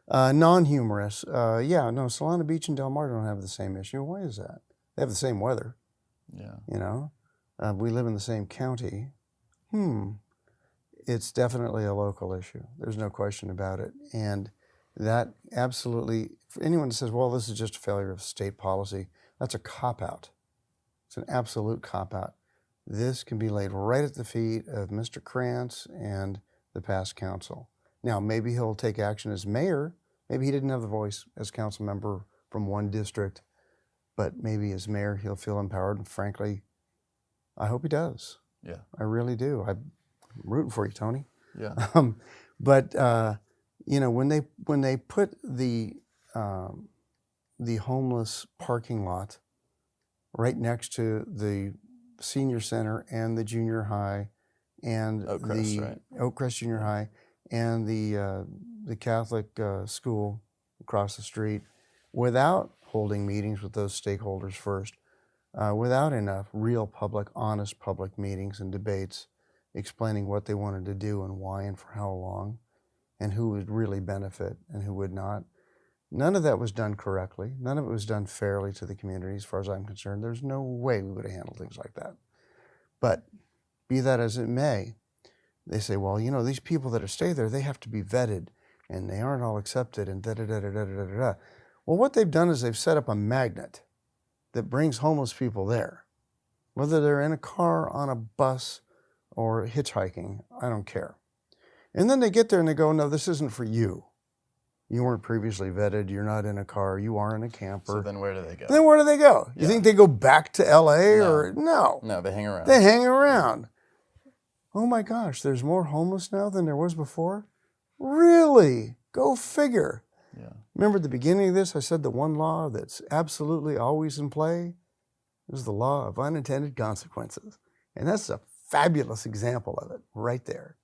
non-humorous. Solana Beach and Del Mar don't have the same issue. Why is that? They have the same weather. Yeah. We live in the same county. It's definitely a local issue. There's no question about it. And that absolutely, for anyone that says, well, this is just a failure of state policy, that's a cop-out. It's an absolute cop-out. This can be laid right at the feet of Mr. Krantz and the past council. Now, maybe he'll take action as mayor. Maybe he didn't have the voice as council member from one district, but maybe as mayor he'll feel empowered. And frankly, I hope he does. Yeah. I really do. I'm rooting for you, Tony. Yeah. But when they put the homeless parking lot right next to the senior center and the junior high and Oakcrest Junior High and the Catholic school across the street, without holding meetings with those stakeholders first, without enough real public, honest public meetings and debates explaining what they wanted to do and why and for how long and who would really benefit and who would not. None of that was done correctly. None of it was done fairly to the community as far as I'm concerned. There's no way we would have handled things like that. But be that as it may, they say, well, these people that stay there, they have to be vetted and they aren't all accepted and da-da-da-da-da-da-da. Well, what they've done is they've set up a magnet that brings homeless people there. Whether they're in a car, on a bus, or hitchhiking, I don't care. And then they get there and they go, no, this isn't for you. You weren't previously vetted. You're not in a car. You are in a camper. So then where do they go? Then where do they go? You think they go back to L.A. or no? No, they hang around. They hang around. Oh my gosh, there's more homeless now than there was before? Really? Go figure. Yeah. Remember at the beginning of this, I said the one law that's absolutely always in play is the law of unintended consequences. And that's a fabulous example of it right there.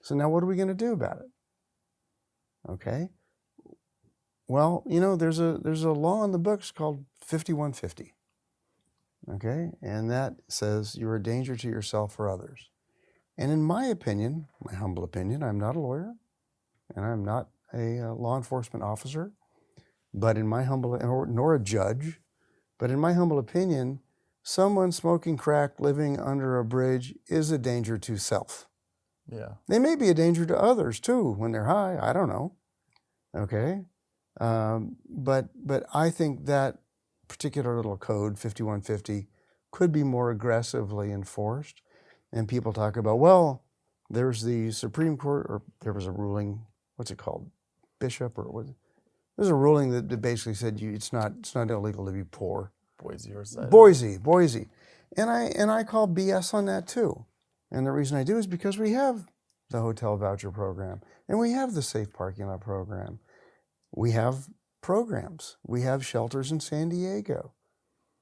So now what are we going to do about it? Okay. Well, there's a law in the books called 5150. Okay? And that says you're a danger to yourself or others. And in my opinion, my humble opinion, I'm not a lawyer and I'm not a law enforcement officer, but in my humble, nor a judge, But in my humble opinion, someone smoking crack living under a bridge is a danger to self. Yeah. They may be a danger to others too when they're high. I don't know. Okay. But I think that particular little code, 5150, could be more aggressively enforced. And people talk about, well, there's the Supreme Court, or there was a ruling, what's it called? Bishop, or what? There's a ruling that basically said it's not illegal to be poor. Boise or side. Boise. And I call BS on that too. And the reason I do is because we have the hotel voucher program, and we have the safe parking lot program. We have programs. We have shelters in San Diego.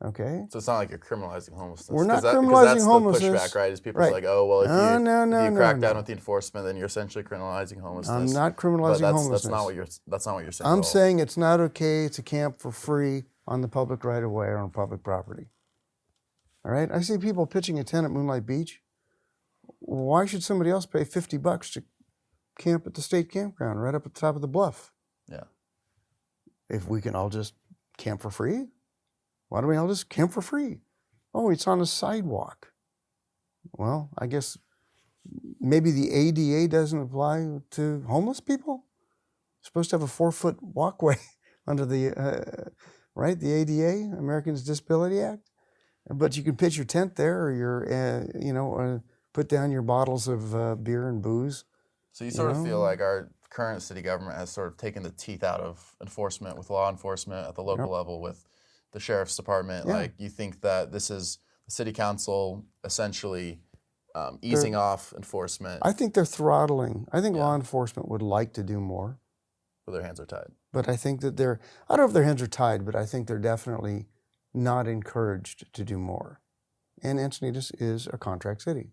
Okay? So it's not like you're criminalizing homelessness. We're not Because criminalizing that's homelessness. the pushback, right? Is people Right. like, oh, well, if you crack down No. with the enforcement, then you're essentially criminalizing homelessness. I'm not criminalizing homelessness. That's not what you're saying. I'm saying it's not okay to camp for free on the public right of way or on public property. All right? I see people pitching a tent at Moonlight Beach. Why should somebody else pay $50 to camp at the state campground right up at the top of the bluff? Yeah. If we can all just camp for free, why don't we all just camp for free? Oh, it's on a sidewalk. Well, I guess maybe the ADA doesn't apply to homeless people. You're supposed to have a 4-foot walkway under the, right? The ADA, Americans with Disability Act. But you can pitch your tent there, or your, put down your bottles of beer and booze. So you sort of feel like our current city government has sort of taken the teeth out of enforcement with law enforcement at the local level with the sheriff's department. Yeah. Like, you think that this is the city council essentially easing off enforcement? I think they're throttling. I think law enforcement would like to do more. But their hands are tied. But I think that I don't know if their hands are tied, but I think they're definitely not encouraged to do more. And Encinitas is a contract city.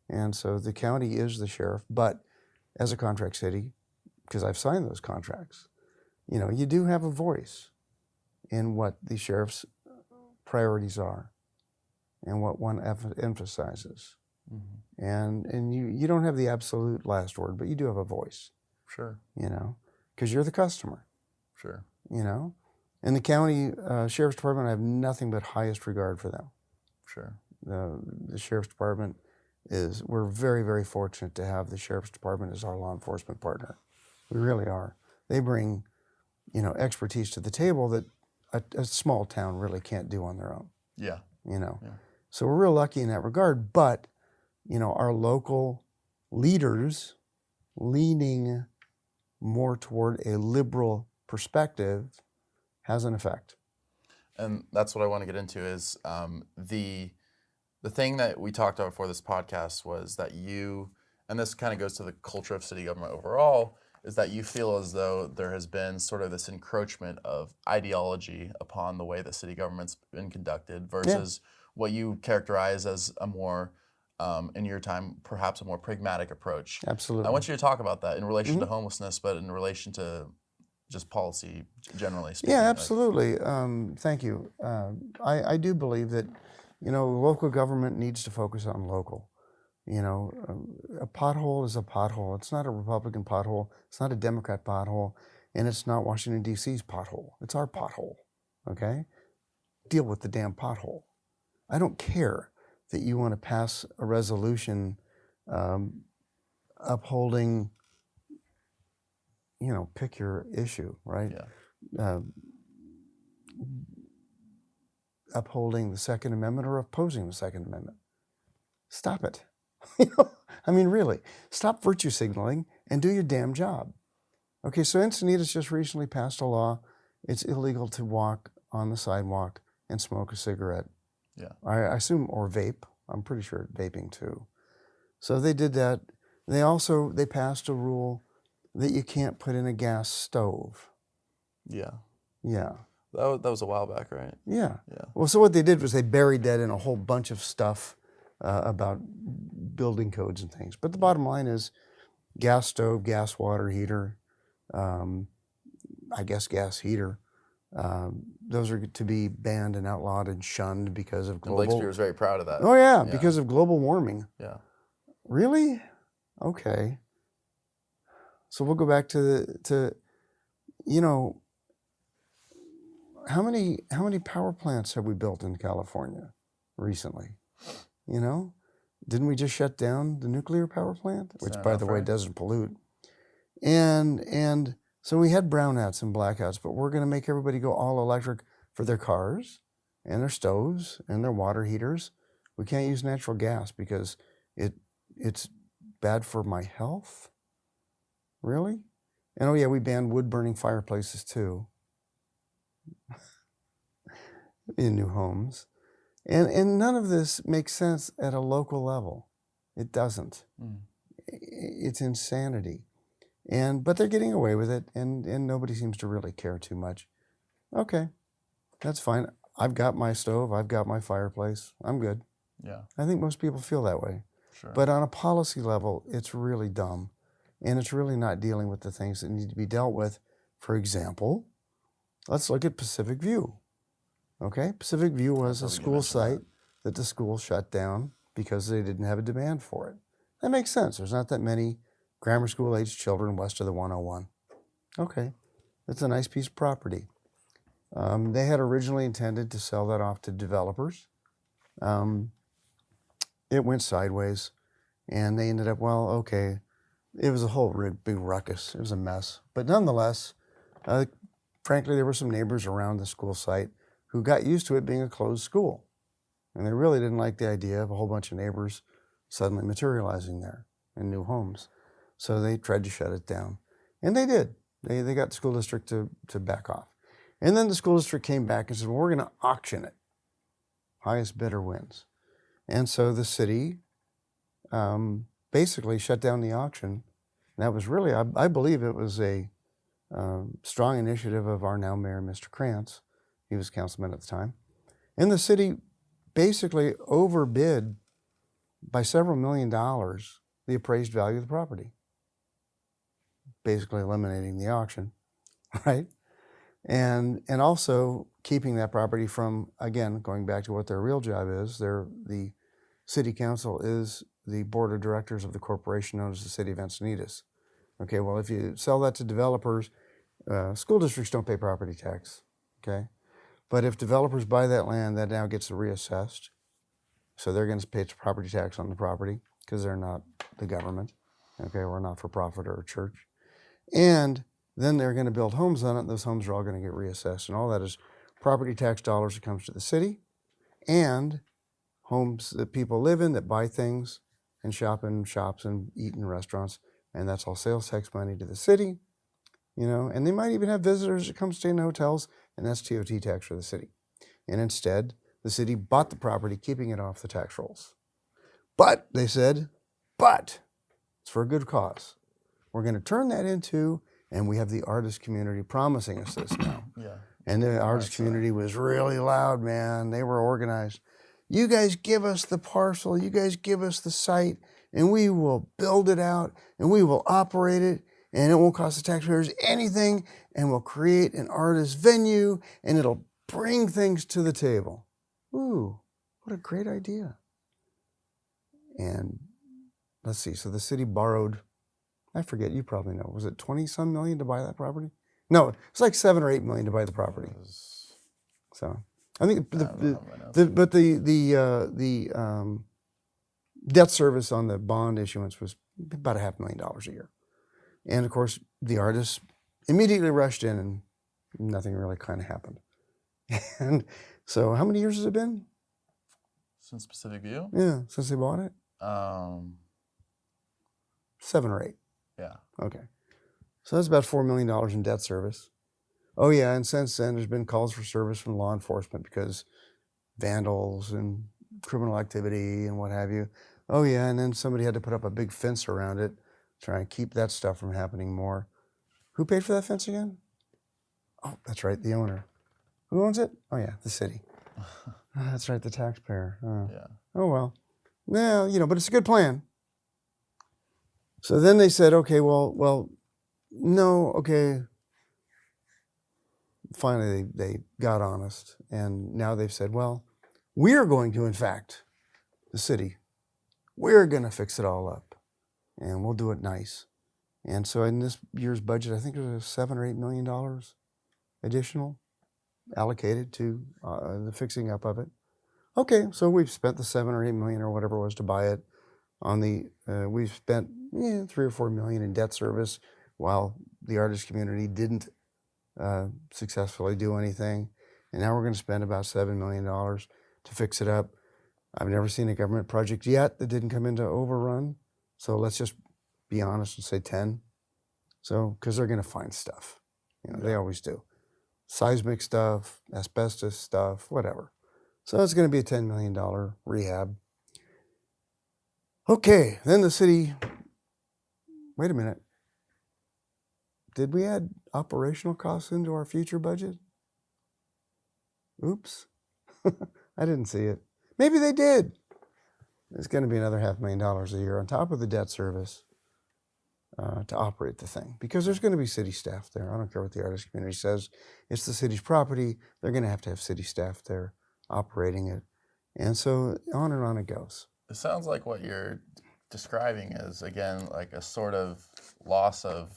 And so the county is the sheriff, but as a contract city, because I've signed those contracts, you do have a voice in what the sheriff's priorities are and what one emphasizes. Mm-hmm. And you don't have the absolute last word, but you do have a voice. Sure. Because you're the customer. Sure. And the county sheriff's department, I have nothing but highest regard for them. Sure. The sheriff's department we're very, very fortunate to have the sheriff's department as our law enforcement partner. We really are. They bring, expertise to the table that a small town really can't do on their own. Yeah. Yeah. So we're real lucky in that regard. But, our local leaders leaning more toward a liberal perspective has an effect. And that's what I want to get into is the thing that we talked about before this podcast was that and this kind of goes to the culture of city government overall, is that you feel as though there has been sort of this encroachment of ideology upon the way that city government's been conducted versus what you characterize as a more, in your time, perhaps a more pragmatic approach. Absolutely. I want you to talk about that in relation to homelessness, but in relation to just policy generally speaking. Yeah, absolutely. Thank you. I do believe that, local government needs to focus on local. A pothole is a pothole. It's not a Republican pothole. It's not a Democrat pothole. And it's not Washington, D.C.'s pothole. It's our pothole. Okay? Deal with the damn pothole. I don't care that you want to pass a resolution upholding, pick your issue, right? Yeah. Upholding the Second Amendment or opposing the Second Amendment. Stop it. Really, stop virtue signaling and do your damn job. Okay, so Encinitas just recently passed a law. It's illegal to walk on the sidewalk and smoke a cigarette. Yeah. I assume, or vape. I'm pretty sure vaping too. So they did that. They passed a rule that you can't put in a gas stove. Yeah. Yeah. That was a while back, right? Yeah. Yeah. Well, so what they did was they buried that in a whole bunch of stuff about building codes and things. But the bottom line is gas stove, gas water heater, I guess gas heater. Those are to be banned and outlawed and shunned because of global... And Blakespeare was very proud of that. Oh, yeah, because of global warming. Yeah. Really? Okay. So we'll go back to how many power plants have we built in California recently? You know, didn't we just shut down the nuclear power plant, which, by the way, doesn't pollute? And so we had brownouts and blackouts, but we're going to make everybody go all electric for their cars and their stoves and their water heaters. We can't use natural gas because it's bad for my health. Really? And oh yeah, we banned wood burning fireplaces too in new homes. And none of this makes sense at a local level. It doesn't. It's insanity. But they're getting away with it, and nobody seems to really care too much. Okay, that's fine. I've got my stove, I've got my fireplace, I'm good. Yeah. I think most people feel that way. Sure. But on a policy level, it's really dumb. And it's really not dealing with the things that need to be dealt with. For example, let's look at Pacific View. Okay, Pacific View was a school site that the school shut down because they didn't have a demand for it. That makes sense. There's not that many grammar school age children west of the 101. Okay, that's a nice piece of property. They had originally intended to sell that off to developers. It went sideways, and they ended up, well, okay, it was a whole big ruckus. It was a mess. But nonetheless, frankly, there were some neighbors around the school site who got used to it being a closed school. And they really didn't like the idea of a whole bunch of neighbors suddenly materializing there in new homes. So they tried to shut it down. And they did. They got the school district to back off. And then the school district came back and said, well, we're going to auction it. Highest bidder wins. And so the city basically shut down the auction. And that was really, I believe it was a strong initiative of our now mayor, Mr. Krantz. He was councilman at the time. And the city basically overbid by several $1 million the appraised value of the property, basically eliminating the auction, right? And also keeping that property from, again, going back to what their real job is, the city council is the board of directors of the corporation known as the city of Encinitas. Okay, well, if you sell that to developers, school districts don't pay property tax, okay? But if developers buy that land, that now gets reassessed. So they're going to pay property tax on the property because they're not the government, okay? We're not for profit or a church. And then they're going to build homes on it, and those homes are all going to get reassessed. And all that is property tax dollars that comes to the city and homes that people live in that buy things and shop in shops and eat in restaurants. And that's all sales tax money to the city, you know, and they might even have visitors that come stay in hotels, and that's TOT tax for the city. And instead, the city bought the property, keeping it off the tax rolls. But, they said, but it's for a good cause. We're going to turn that into, and we have the artist community promising us this now. Yeah. And the artist community was really loud, man. They were organized. You guys give us the parcel, you guys give us the site, and we will build it out, and we will operate it, and it won't cost the taxpayers anything, and we'll create an artist venue, and it'll bring things to the table. Ooh, what a great idea. And let's see, so the city borrowed, I forget, you probably know, was it 20-some million to buy that property? No, it's like 7 or 8 million to buy the property. So I think the debt service on the bond issuance was about $500,000 a year. And of course, the artists immediately rushed in and nothing really kind of happened. And so how many years has it been? Since Pacific View? Yeah, since they bought it? 7 or 8. Yeah. Okay. So that's about $4 million in debt service. Oh yeah, and since then there's been calls for service from law enforcement because vandals and criminal activity and what have you. Oh yeah, and then somebody had to put up a big fence around it, try and keep that stuff from happening more. Who paid for that fence again? Oh, that's right, the owner. Who owns it? Oh yeah, the city. That's right, the taxpayer. Yeah. Oh well. Yeah, you know, but it's a good plan. So then they said, okay, well, no, okay. Finally, they got honest, and now they've said, well, we're going to, in fact, the city, we're going to fix it all up, and we'll do it nice. And so in this year's budget, I think it was $7 or $8 million additional allocated to the fixing up of it. Okay, so we've spent the $7 or $8 million or whatever it was to buy it. We've spent $3 or $4 million in debt service while the artist community didn't successfully do anything, and now we're going to spend about $7 million to fix it up. I've never seen a government project yet that didn't come into overrun, so let's just be honest and say 10. So, because they're going to find stuff, they always do, seismic stuff, asbestos stuff, whatever. So it's going to be a $10 million rehab. Okay, then the city, wait a minute. Did we add operational costs into our future budget? Oops. I didn't see it. Maybe they did. It's going to be another $500,000 a year on top of the debt service to operate the thing, because there's going to be city staff there. I don't care what the artist community says. It's the city's property. They're going to have city staff there operating it. And so on and on it goes. It sounds like what you're describing is, again, like a sort of loss of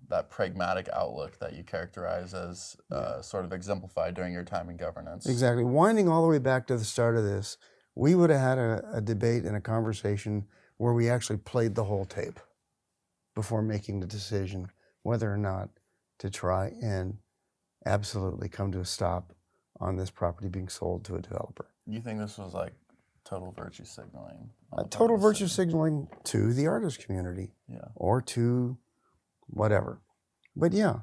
that pragmatic outlook that you characterize as sort of exemplified during your time in governance. Exactly. Winding all the way back to the start of this, we would have had a debate and a conversation where we actually played the whole tape before making the decision whether or not to try and absolutely come to a stop on this property being sold to a developer. You think this was like total virtue signaling? Total virtue signaling to the artist community, or to whatever. But yeah,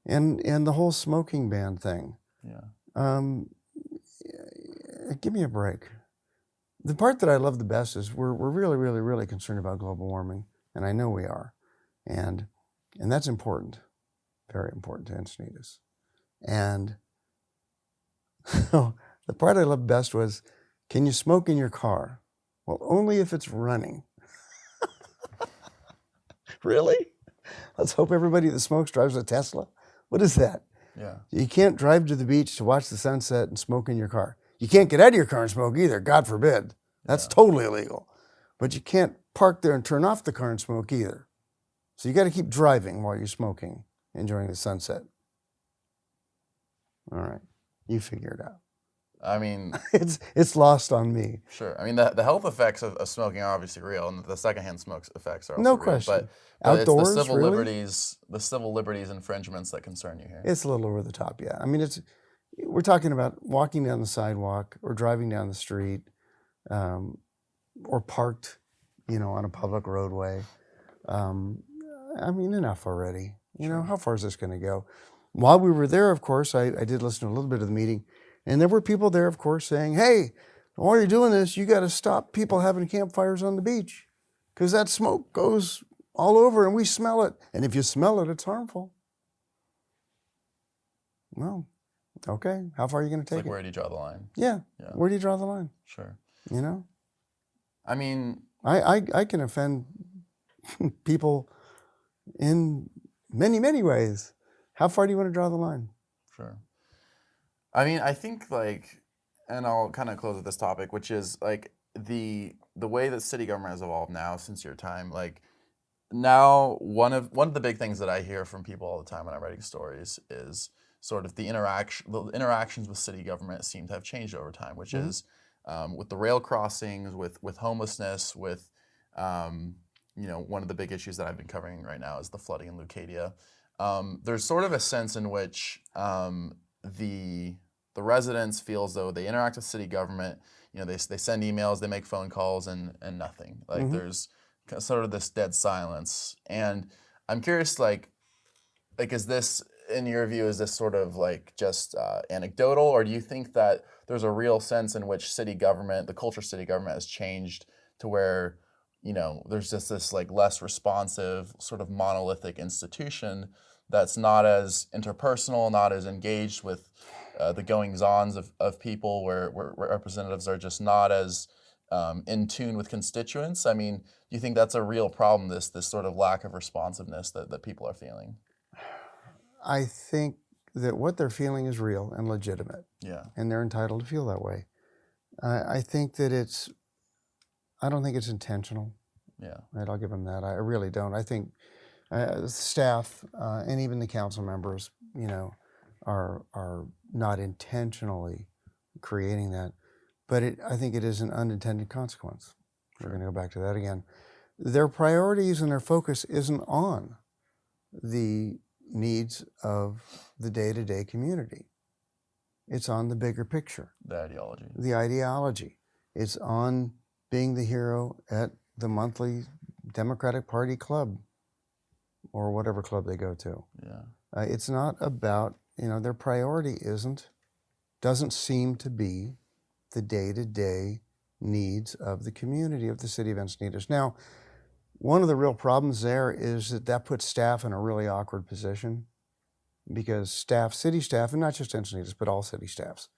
and the whole smoking ban thing. Give me a break. The part that I love the best is we're really, really, really concerned about global warming, and I know we are, and that's important, very important to Encinitas. And the part I loved best was, can you smoke in your car? Well, only if it's running. Really? Let's hope everybody that smokes drives a Tesla. What is that? Yeah. You can't drive to the beach to watch the sunset and smoke in your car. You can't get out of your car and smoke either, God forbid. That's totally illegal. But you can't park there and turn off the car and smoke either. So you got to keep driving while you're smoking, enjoying the sunset. All right. You figure it out. I mean, it's lost on me. Sure. I mean, the health effects of smoking are obviously real, and the secondhand smoke effects are also no real. question. But Outdoors, it's the civil really? liberties infringements that concern you here. It's a little over the top, yeah. I mean, we're talking about walking down the sidewalk or driving down the street, or parked, on a public roadway. I mean, enough already. How far is this going to go? While we were there, of course, I did listen to a little bit of the meeting, and there were people there, of course, saying, hey, while you're doing this, you got to stop people having campfires on the beach, because that smoke goes all over and we smell it. And if you smell it, it's harmful. Well, okay. How far are you going to take it? Where do you draw the line? Yeah. Where do you draw the line? Sure. I mean, I can offend people in many, many ways. How far do you want to draw the line? Sure. I mean, I think and I'll kind of close with this topic, which is the way that city government has evolved now since your time. Now one of the big things that I hear from people all the time when I'm writing stories is sort of the interactions with city government seem to have changed over time, which is with the rail crossings, with homelessness, with one of the big issues that I've been covering right now is the flooding in Leucadia. There's sort of a sense in which the residents feel as though they interact with city government. They send emails, they make phone calls, and nothing. There's sort of this dead silence. And I'm curious, is this, in your view, is this sort of just anecdotal, or do you think that there's a real sense in which city government, the culture of city government, has changed to where there's just this less responsive, sort of monolithic institution that's not as interpersonal, not as engaged with the goings-ons of people, where representatives are just not as in tune with constituents? I mean, do you think that's a real problem, this sort of lack of responsiveness that people are feeling? I think that what they're feeling is real and legitimate. Yeah. And they're entitled to feel that way. I think that I don't think it's intentional. Yeah. Right, I'll give them that. I really don't. I think the staff and even the council members, are not intentionally creating that, but I think it is an unintended consequence. We're going to go back to that again. Their priorities and their focus isn't on the needs of the day-to-day community. It's on the bigger picture. The ideology. The ideology. It's on being the hero at the monthly Democratic Party club or whatever club they go to. Yeah. It's not about, their priority doesn't seem to be the day-to-day needs of the community of the city of Encinitas. Now, one of the real problems there is that puts staff in a really awkward position, because city staff, and not just Encinitas, but all city staffs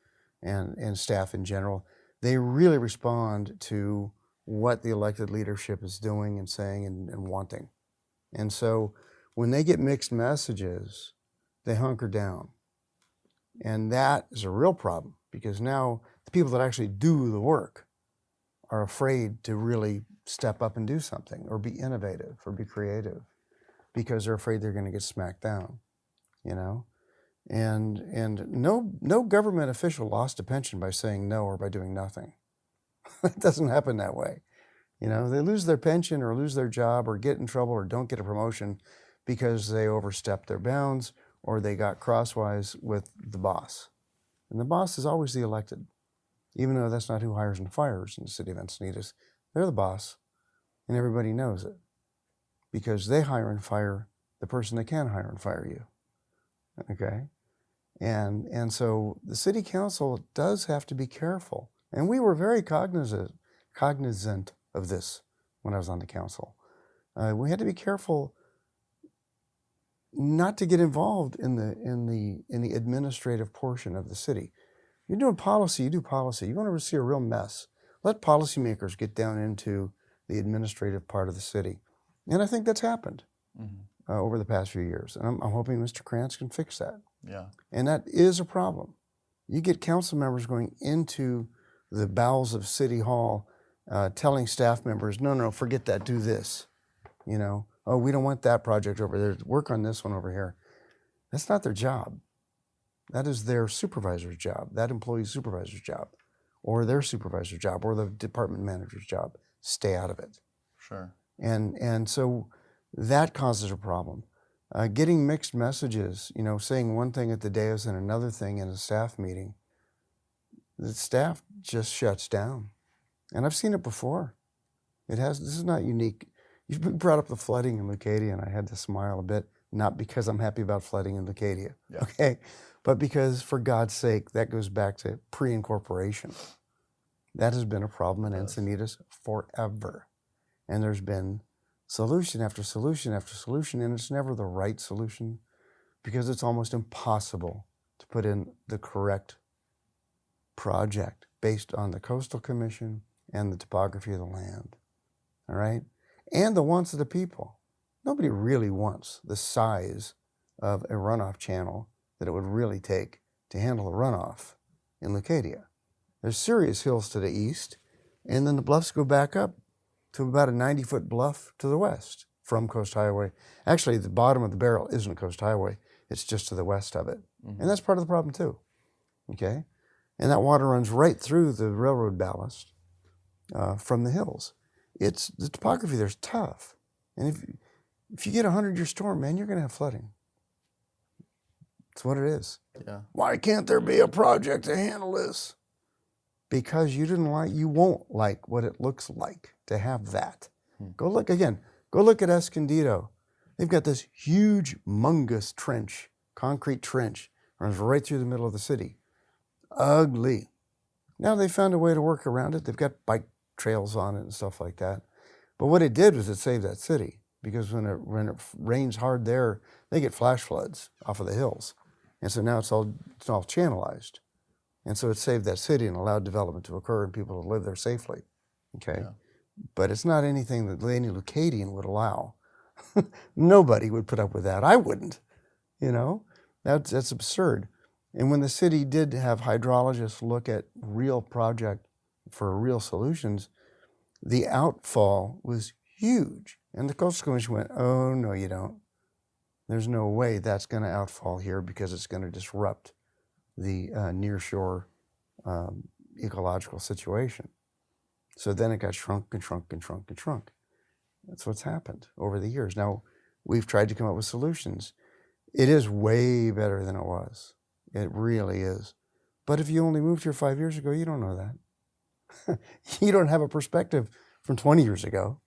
and staff in general, they really respond to what the elected leadership is doing and saying and wanting. And so when they get mixed messages, they hunker down. And that is a real problem, because now the people that actually do the work are afraid to really step up and do something or be innovative or be creative, because they're afraid they're going to get smacked down, And no government official lost a pension by saying no or by doing nothing. It doesn't happen that way. They lose their pension or lose their job or get in trouble or don't get a promotion because they overstepped their bounds or they got crosswise with the boss. And the boss is always the elected, even though that's not who hires and fires in the city of Encinitas. They're the boss, and everybody knows it, because they hire and fire the person that can hire and fire you. Okay? And so the city council does have to be careful. And we were very cognizant of this when I was on the council. We had to be careful not to get involved in the administrative portion of the city. You're doing policy, you do policy. You want to see a real mess, let policymakers get down into the administrative part of the city. And I think that's happened over the past few years. And I'm hoping Mr. Krantz can fix that. Yeah. And that is a problem. You get council members going into the bowels of City Hall telling staff members, no, forget that, do this. Oh, we don't want that project over there. Work on this one over here. That's not their job. That is their supervisor's job, that employee's supervisor's job, or their supervisor's job, or the department manager's job. Stay out of it. Sure. And so that causes a problem. Getting mixed messages, saying one thing at the dais and another thing in a staff meeting, the staff just shuts down. And I've seen it before. This is not unique. You've brought up the flooding in Leucadia, and I had to smile a bit, not because I'm happy about flooding in Leucadia, okay? But because, for God's sake, that goes back to pre-incorporation. That has been a problem in Encinitas forever. And there's been solution after solution after solution, and it's never the right solution, because it's almost impossible to put in the correct project based on the Coastal Commission and the topography of the land, all right? And the wants of the people. Nobody really wants the size of a runoff channel that it would really take to handle a runoff in Leucadia. There's serious hills to the east, and then the bluffs go back up to about a 90-foot bluff to the west from Coast Highway. Actually, the bottom of the barrel isn't Coast Highway. It's just to the west of it. And that's part of the problem too, okay? And that water runs right through the railroad ballast from the hills. The topography there's tough. And if you get a 100-year storm, man, you're going to have flooding. That's what it is. Yeah. Why can't there be a project to handle this? Because you won't like what it looks like to have that. Go look at Escondido. They've got this huge, humongous trench, concrete trench, runs right through the middle of the city. Ugly. Now they found a way to work around it. They've got bike trails on it and stuff like that. But what it did was it saved that city, because when it rains hard there, they get flash floods off of the hills. And so now it's all channelized. And so it saved that city and allowed development to occur and people to live there safely. Okay? Yeah. But it's not anything that any Leucadian would allow. Nobody would put up with that. I wouldn't. That's absurd. And when the city did have hydrologists look at real project for real solutions, the outfall was huge. And the Coastal Commission went, oh, no, you don't. There's no way that's going to outfall here because it's going to disrupt the nearshore ecological situation. So then it got shrunk and shrunk and shrunk and shrunk. That's what's happened over the years. Now, we've tried to come up with solutions. It is way better than it was. It really is. But if you only moved here 5 years ago, you don't know that. You don't have a perspective from 20 years ago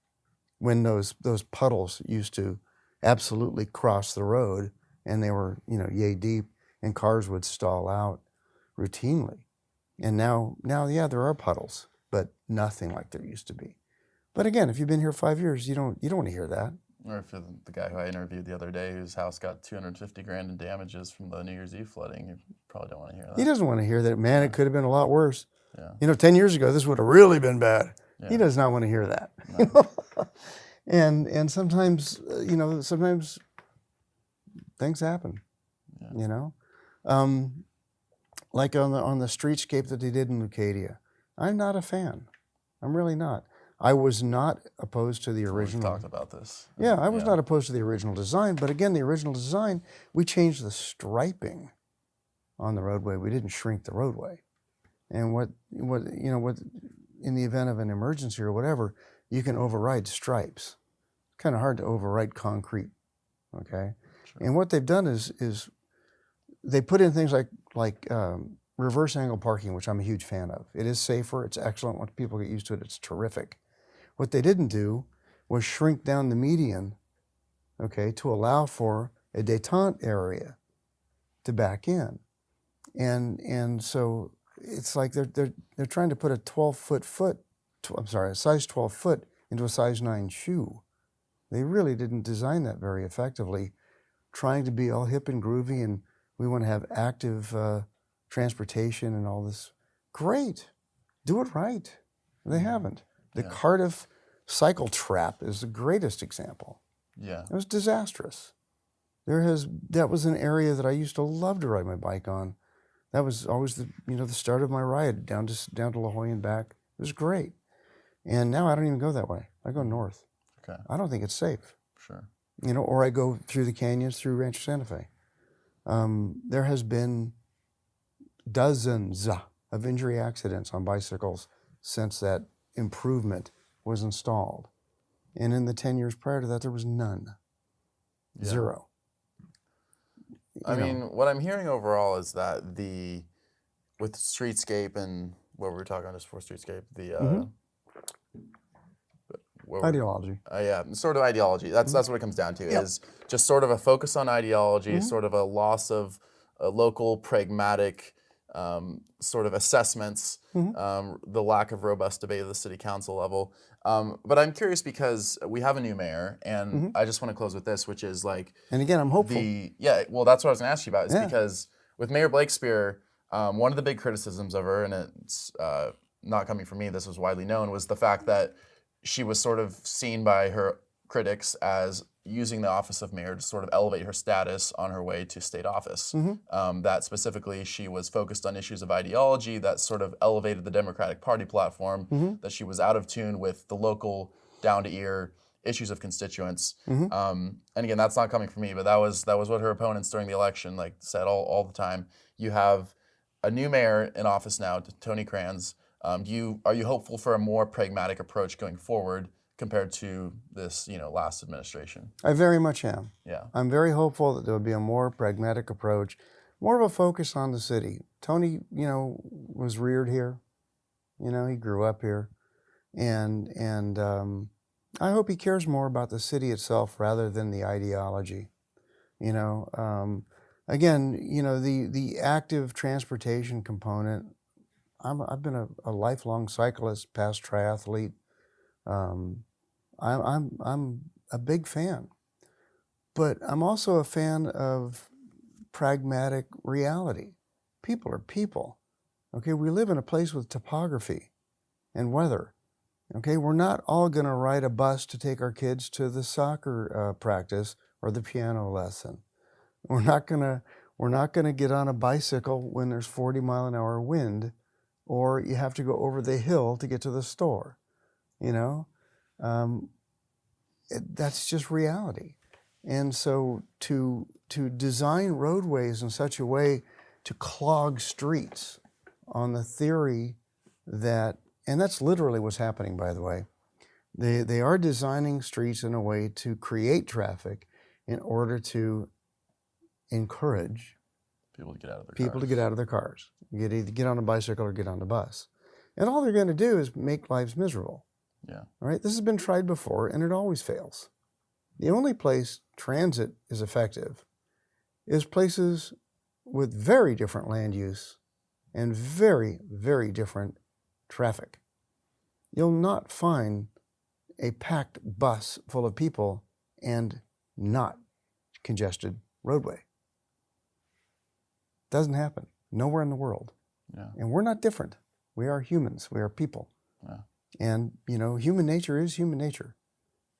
when those puddles used to absolutely cross the road and they were, yay deep, and cars would stall out routinely. And now, yeah, there are puddles, but nothing like there used to be. But again, if you've been here 5 years, you don't want to hear that. Or if you're the guy who I interviewed the other day, whose house got $250,000 in damages from the New Year's Eve flooding, you probably don't want to hear that. He doesn't want to hear that. Man, it could have been a lot worse. Yeah. 10 years ago, this would have really been bad. Yeah. He does not want to hear that. No. And sometimes, sometimes things happen. Yeah. Like on the streetscape that they did in Leucadia. I'm not a fan. I'm really not. I was not opposed to the original. We've talked about this. Yeah, I was not opposed to the original design, but again, the original design, we changed the striping on the roadway. We didn't shrink the roadway. And what in the event of an emergency or whatever, you can override stripes. Kind of hard to override concrete. Okay? Sure. And what they've done is they put in things like reverse angle parking, which I'm a huge fan of. It is safer, it's excellent. Once people get used to it, it's terrific. What they didn't do was shrink down the median, okay, to allow for a détente area to back in. And so it's like they're trying to put a size 12 foot into a size 9 shoe. They really didn't design that very effectively, trying to be all hip and groovy, and we want to have active transportation and all this. Great, do it right. They haven't. The Cardiff cycle trap is the greatest example. Yeah. It was disastrous. That was an area that I used to love to ride my bike on. That was always the start of my ride down to La Jolla and back. It was great. And now I don't even go that way. I go north. Okay. I don't think it's safe. Sure. Or I go through the canyons through Rancho Santa Fe. There has been dozens of injury accidents on bicycles since that improvement was installed. And in the 10 years prior to that, there was none. Yeah. Zero. I mean, what I'm hearing overall is that with streetscape and what we were talking about just before streetscape, ideology. Sort of ideology. That's what it comes down to, is just sort of a focus on ideology, sort of a loss of local pragmatic sort of assessments, the lack of robust debate at the city council level. But I'm curious because we have a new mayor, and I just want to close with this, which is like... And again, I'm hopeful. Well, that's what I was going to ask you about, is because with Mayor Blakespear, one of the big criticisms of her, and it's not coming from me, this was widely known, was the fact that she was sort of seen by her critics as using the office of mayor to sort of elevate her status on her way to state office. That specifically she was focused on issues of ideology that sort of elevated the Democratic Party platform, that she was out of tune with the local, down-to-ear issues of constituents. And again, that's not coming from me, but that was what her opponents during the election said all the time. You have a new mayor in office now, Tony Kranz. Are you hopeful for a more pragmatic approach going forward compared to this, last administration? I very much am. Yeah. I'm very hopeful that there will be a more pragmatic approach, more of a focus on the city. Tony, was reared here. He grew up here, and I hope he cares more about the city itself rather than the ideology. Again, the active transportation component. I've been a lifelong cyclist, past triathlete. I'm a big fan, but I'm also a fan of pragmatic reality. People are people. Okay, we live in a place with topography and weather. Okay, we're not all going to ride a bus to take our kids to the soccer practice or the piano lesson. We're not gonna get on a bicycle when there's 40-mile-an-hour wind, or you have to go over the hill to get to the store. That's just reality. And so to design roadways in such a way to clog streets on the theory that, and that's literally what's happening, by the way. They are designing streets in a way to create traffic in order to encourage people to get out of their people cars. to get out of their cars, either get on a bicycle or get on a bus. And all they're going to do is make lives miserable. Yeah. All right? This has been tried before, and it always fails. The only place transit is effective is places with very different land use and very, very different traffic. You'll not find a packed bus full of people and not congested roadway. Doesn't happen. Nowhere in the world. Yeah. And we're not different. We are humans. We are people. Yeah. And, human nature is human nature.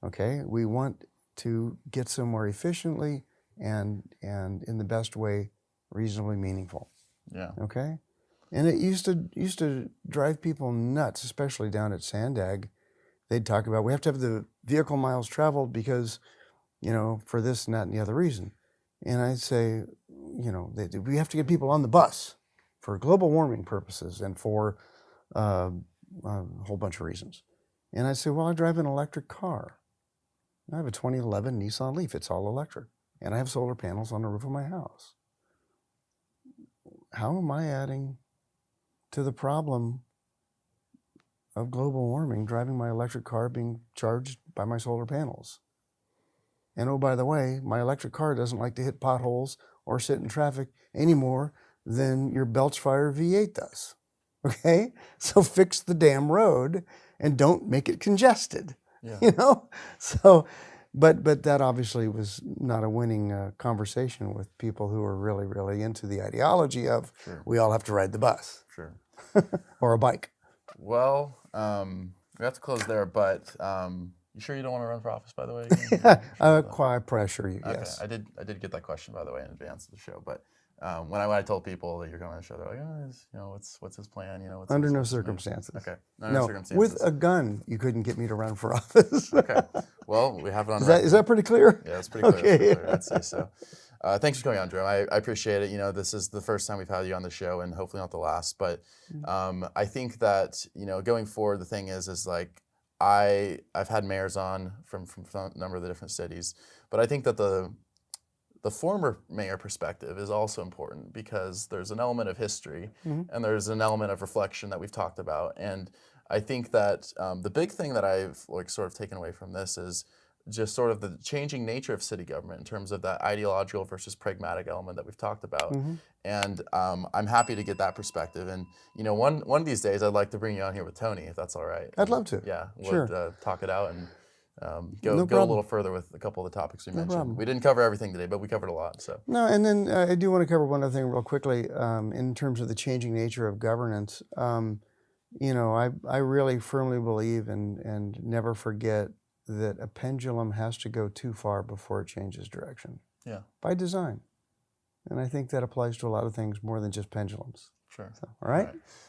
Okay? We want to get somewhere efficiently and in the best way, reasonably meaningful. Yeah. Okay? And it used to drive people nuts, especially down at Sandag. They'd talk about, we have to have the vehicle miles traveled because, for this and that and the other reason. And I'd say, we have to get people on the bus for global warming purposes and for a whole bunch of reasons. And I'd say, well, I drive an electric car. I have a 2011 Nissan Leaf. It's all electric. And I have solar panels on the roof of my house. How am I adding to the problem of global warming, driving my electric car being charged by my solar panels? And oh, by the way, my electric car doesn't like to hit potholes or sit in traffic any more than your Belchfire V8 does. Okay? So fix the damn road and don't make it congested. Yeah. So, but that obviously was not a winning conversation with people who are really, really into the ideology of we all have to ride the bus. Sure. Or a bike. Well, we have to close there, but you sure you don't want to run for office, by the way? Quite pressure, Okay. yes. I did get that question, by the way, in advance of the show, but when I told people that you're coming on the show, they're like, what's his plan? What's Under his, no what's his move? circumstances. Okay. No, circumstances. with a gun, you couldn't get me to run for office. Okay. Well, we have it on Is that pretty clear? Yeah, that's pretty clear. Okay. That's pretty clear. I'd say so. Thanks for coming on, Jerome. I appreciate it. This is the first time we've had you on the show, and hopefully not the last. But I think that going forward, the thing is like I've had mayors on from a number of the different cities, but I think that the former mayor perspective is also important because there's an element of history and there's an element of reflection that we've talked about. And I think that the big thing that I've sort of taken away from this is just sort of the changing nature of city government in terms of that ideological versus pragmatic element that we've talked about. And I'm happy to get that perspective. And one of these days I'd like to bring you on here with Tony, if that's all right. I'd love to. Yeah, Sure. We'll talk it out and No go a problem. little further with a couple of the topics we mentioned. problem. We didn't cover everything today, but we covered a lot. So No, and then I do want to cover one other thing real quickly in terms of the changing nature of governance. I really firmly believe and never forget that a pendulum has to go too far before it changes direction. Yeah. By design. And I think that applies to a lot of things more than just pendulums. Sure. So, all right?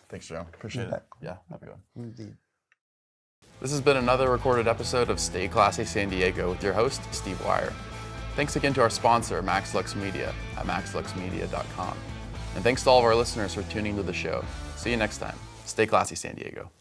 Thanks, Joe. Appreciate it. Yeah, have a good one. Indeed. This has been another recorded episode of Stay Classy San Diego with your host, Steve Wire. Thanks again to our sponsor, MaxLux Media at maxluxmedia.com. And thanks to all of our listeners for tuning to the show. See you next time. Stay classy, San Diego.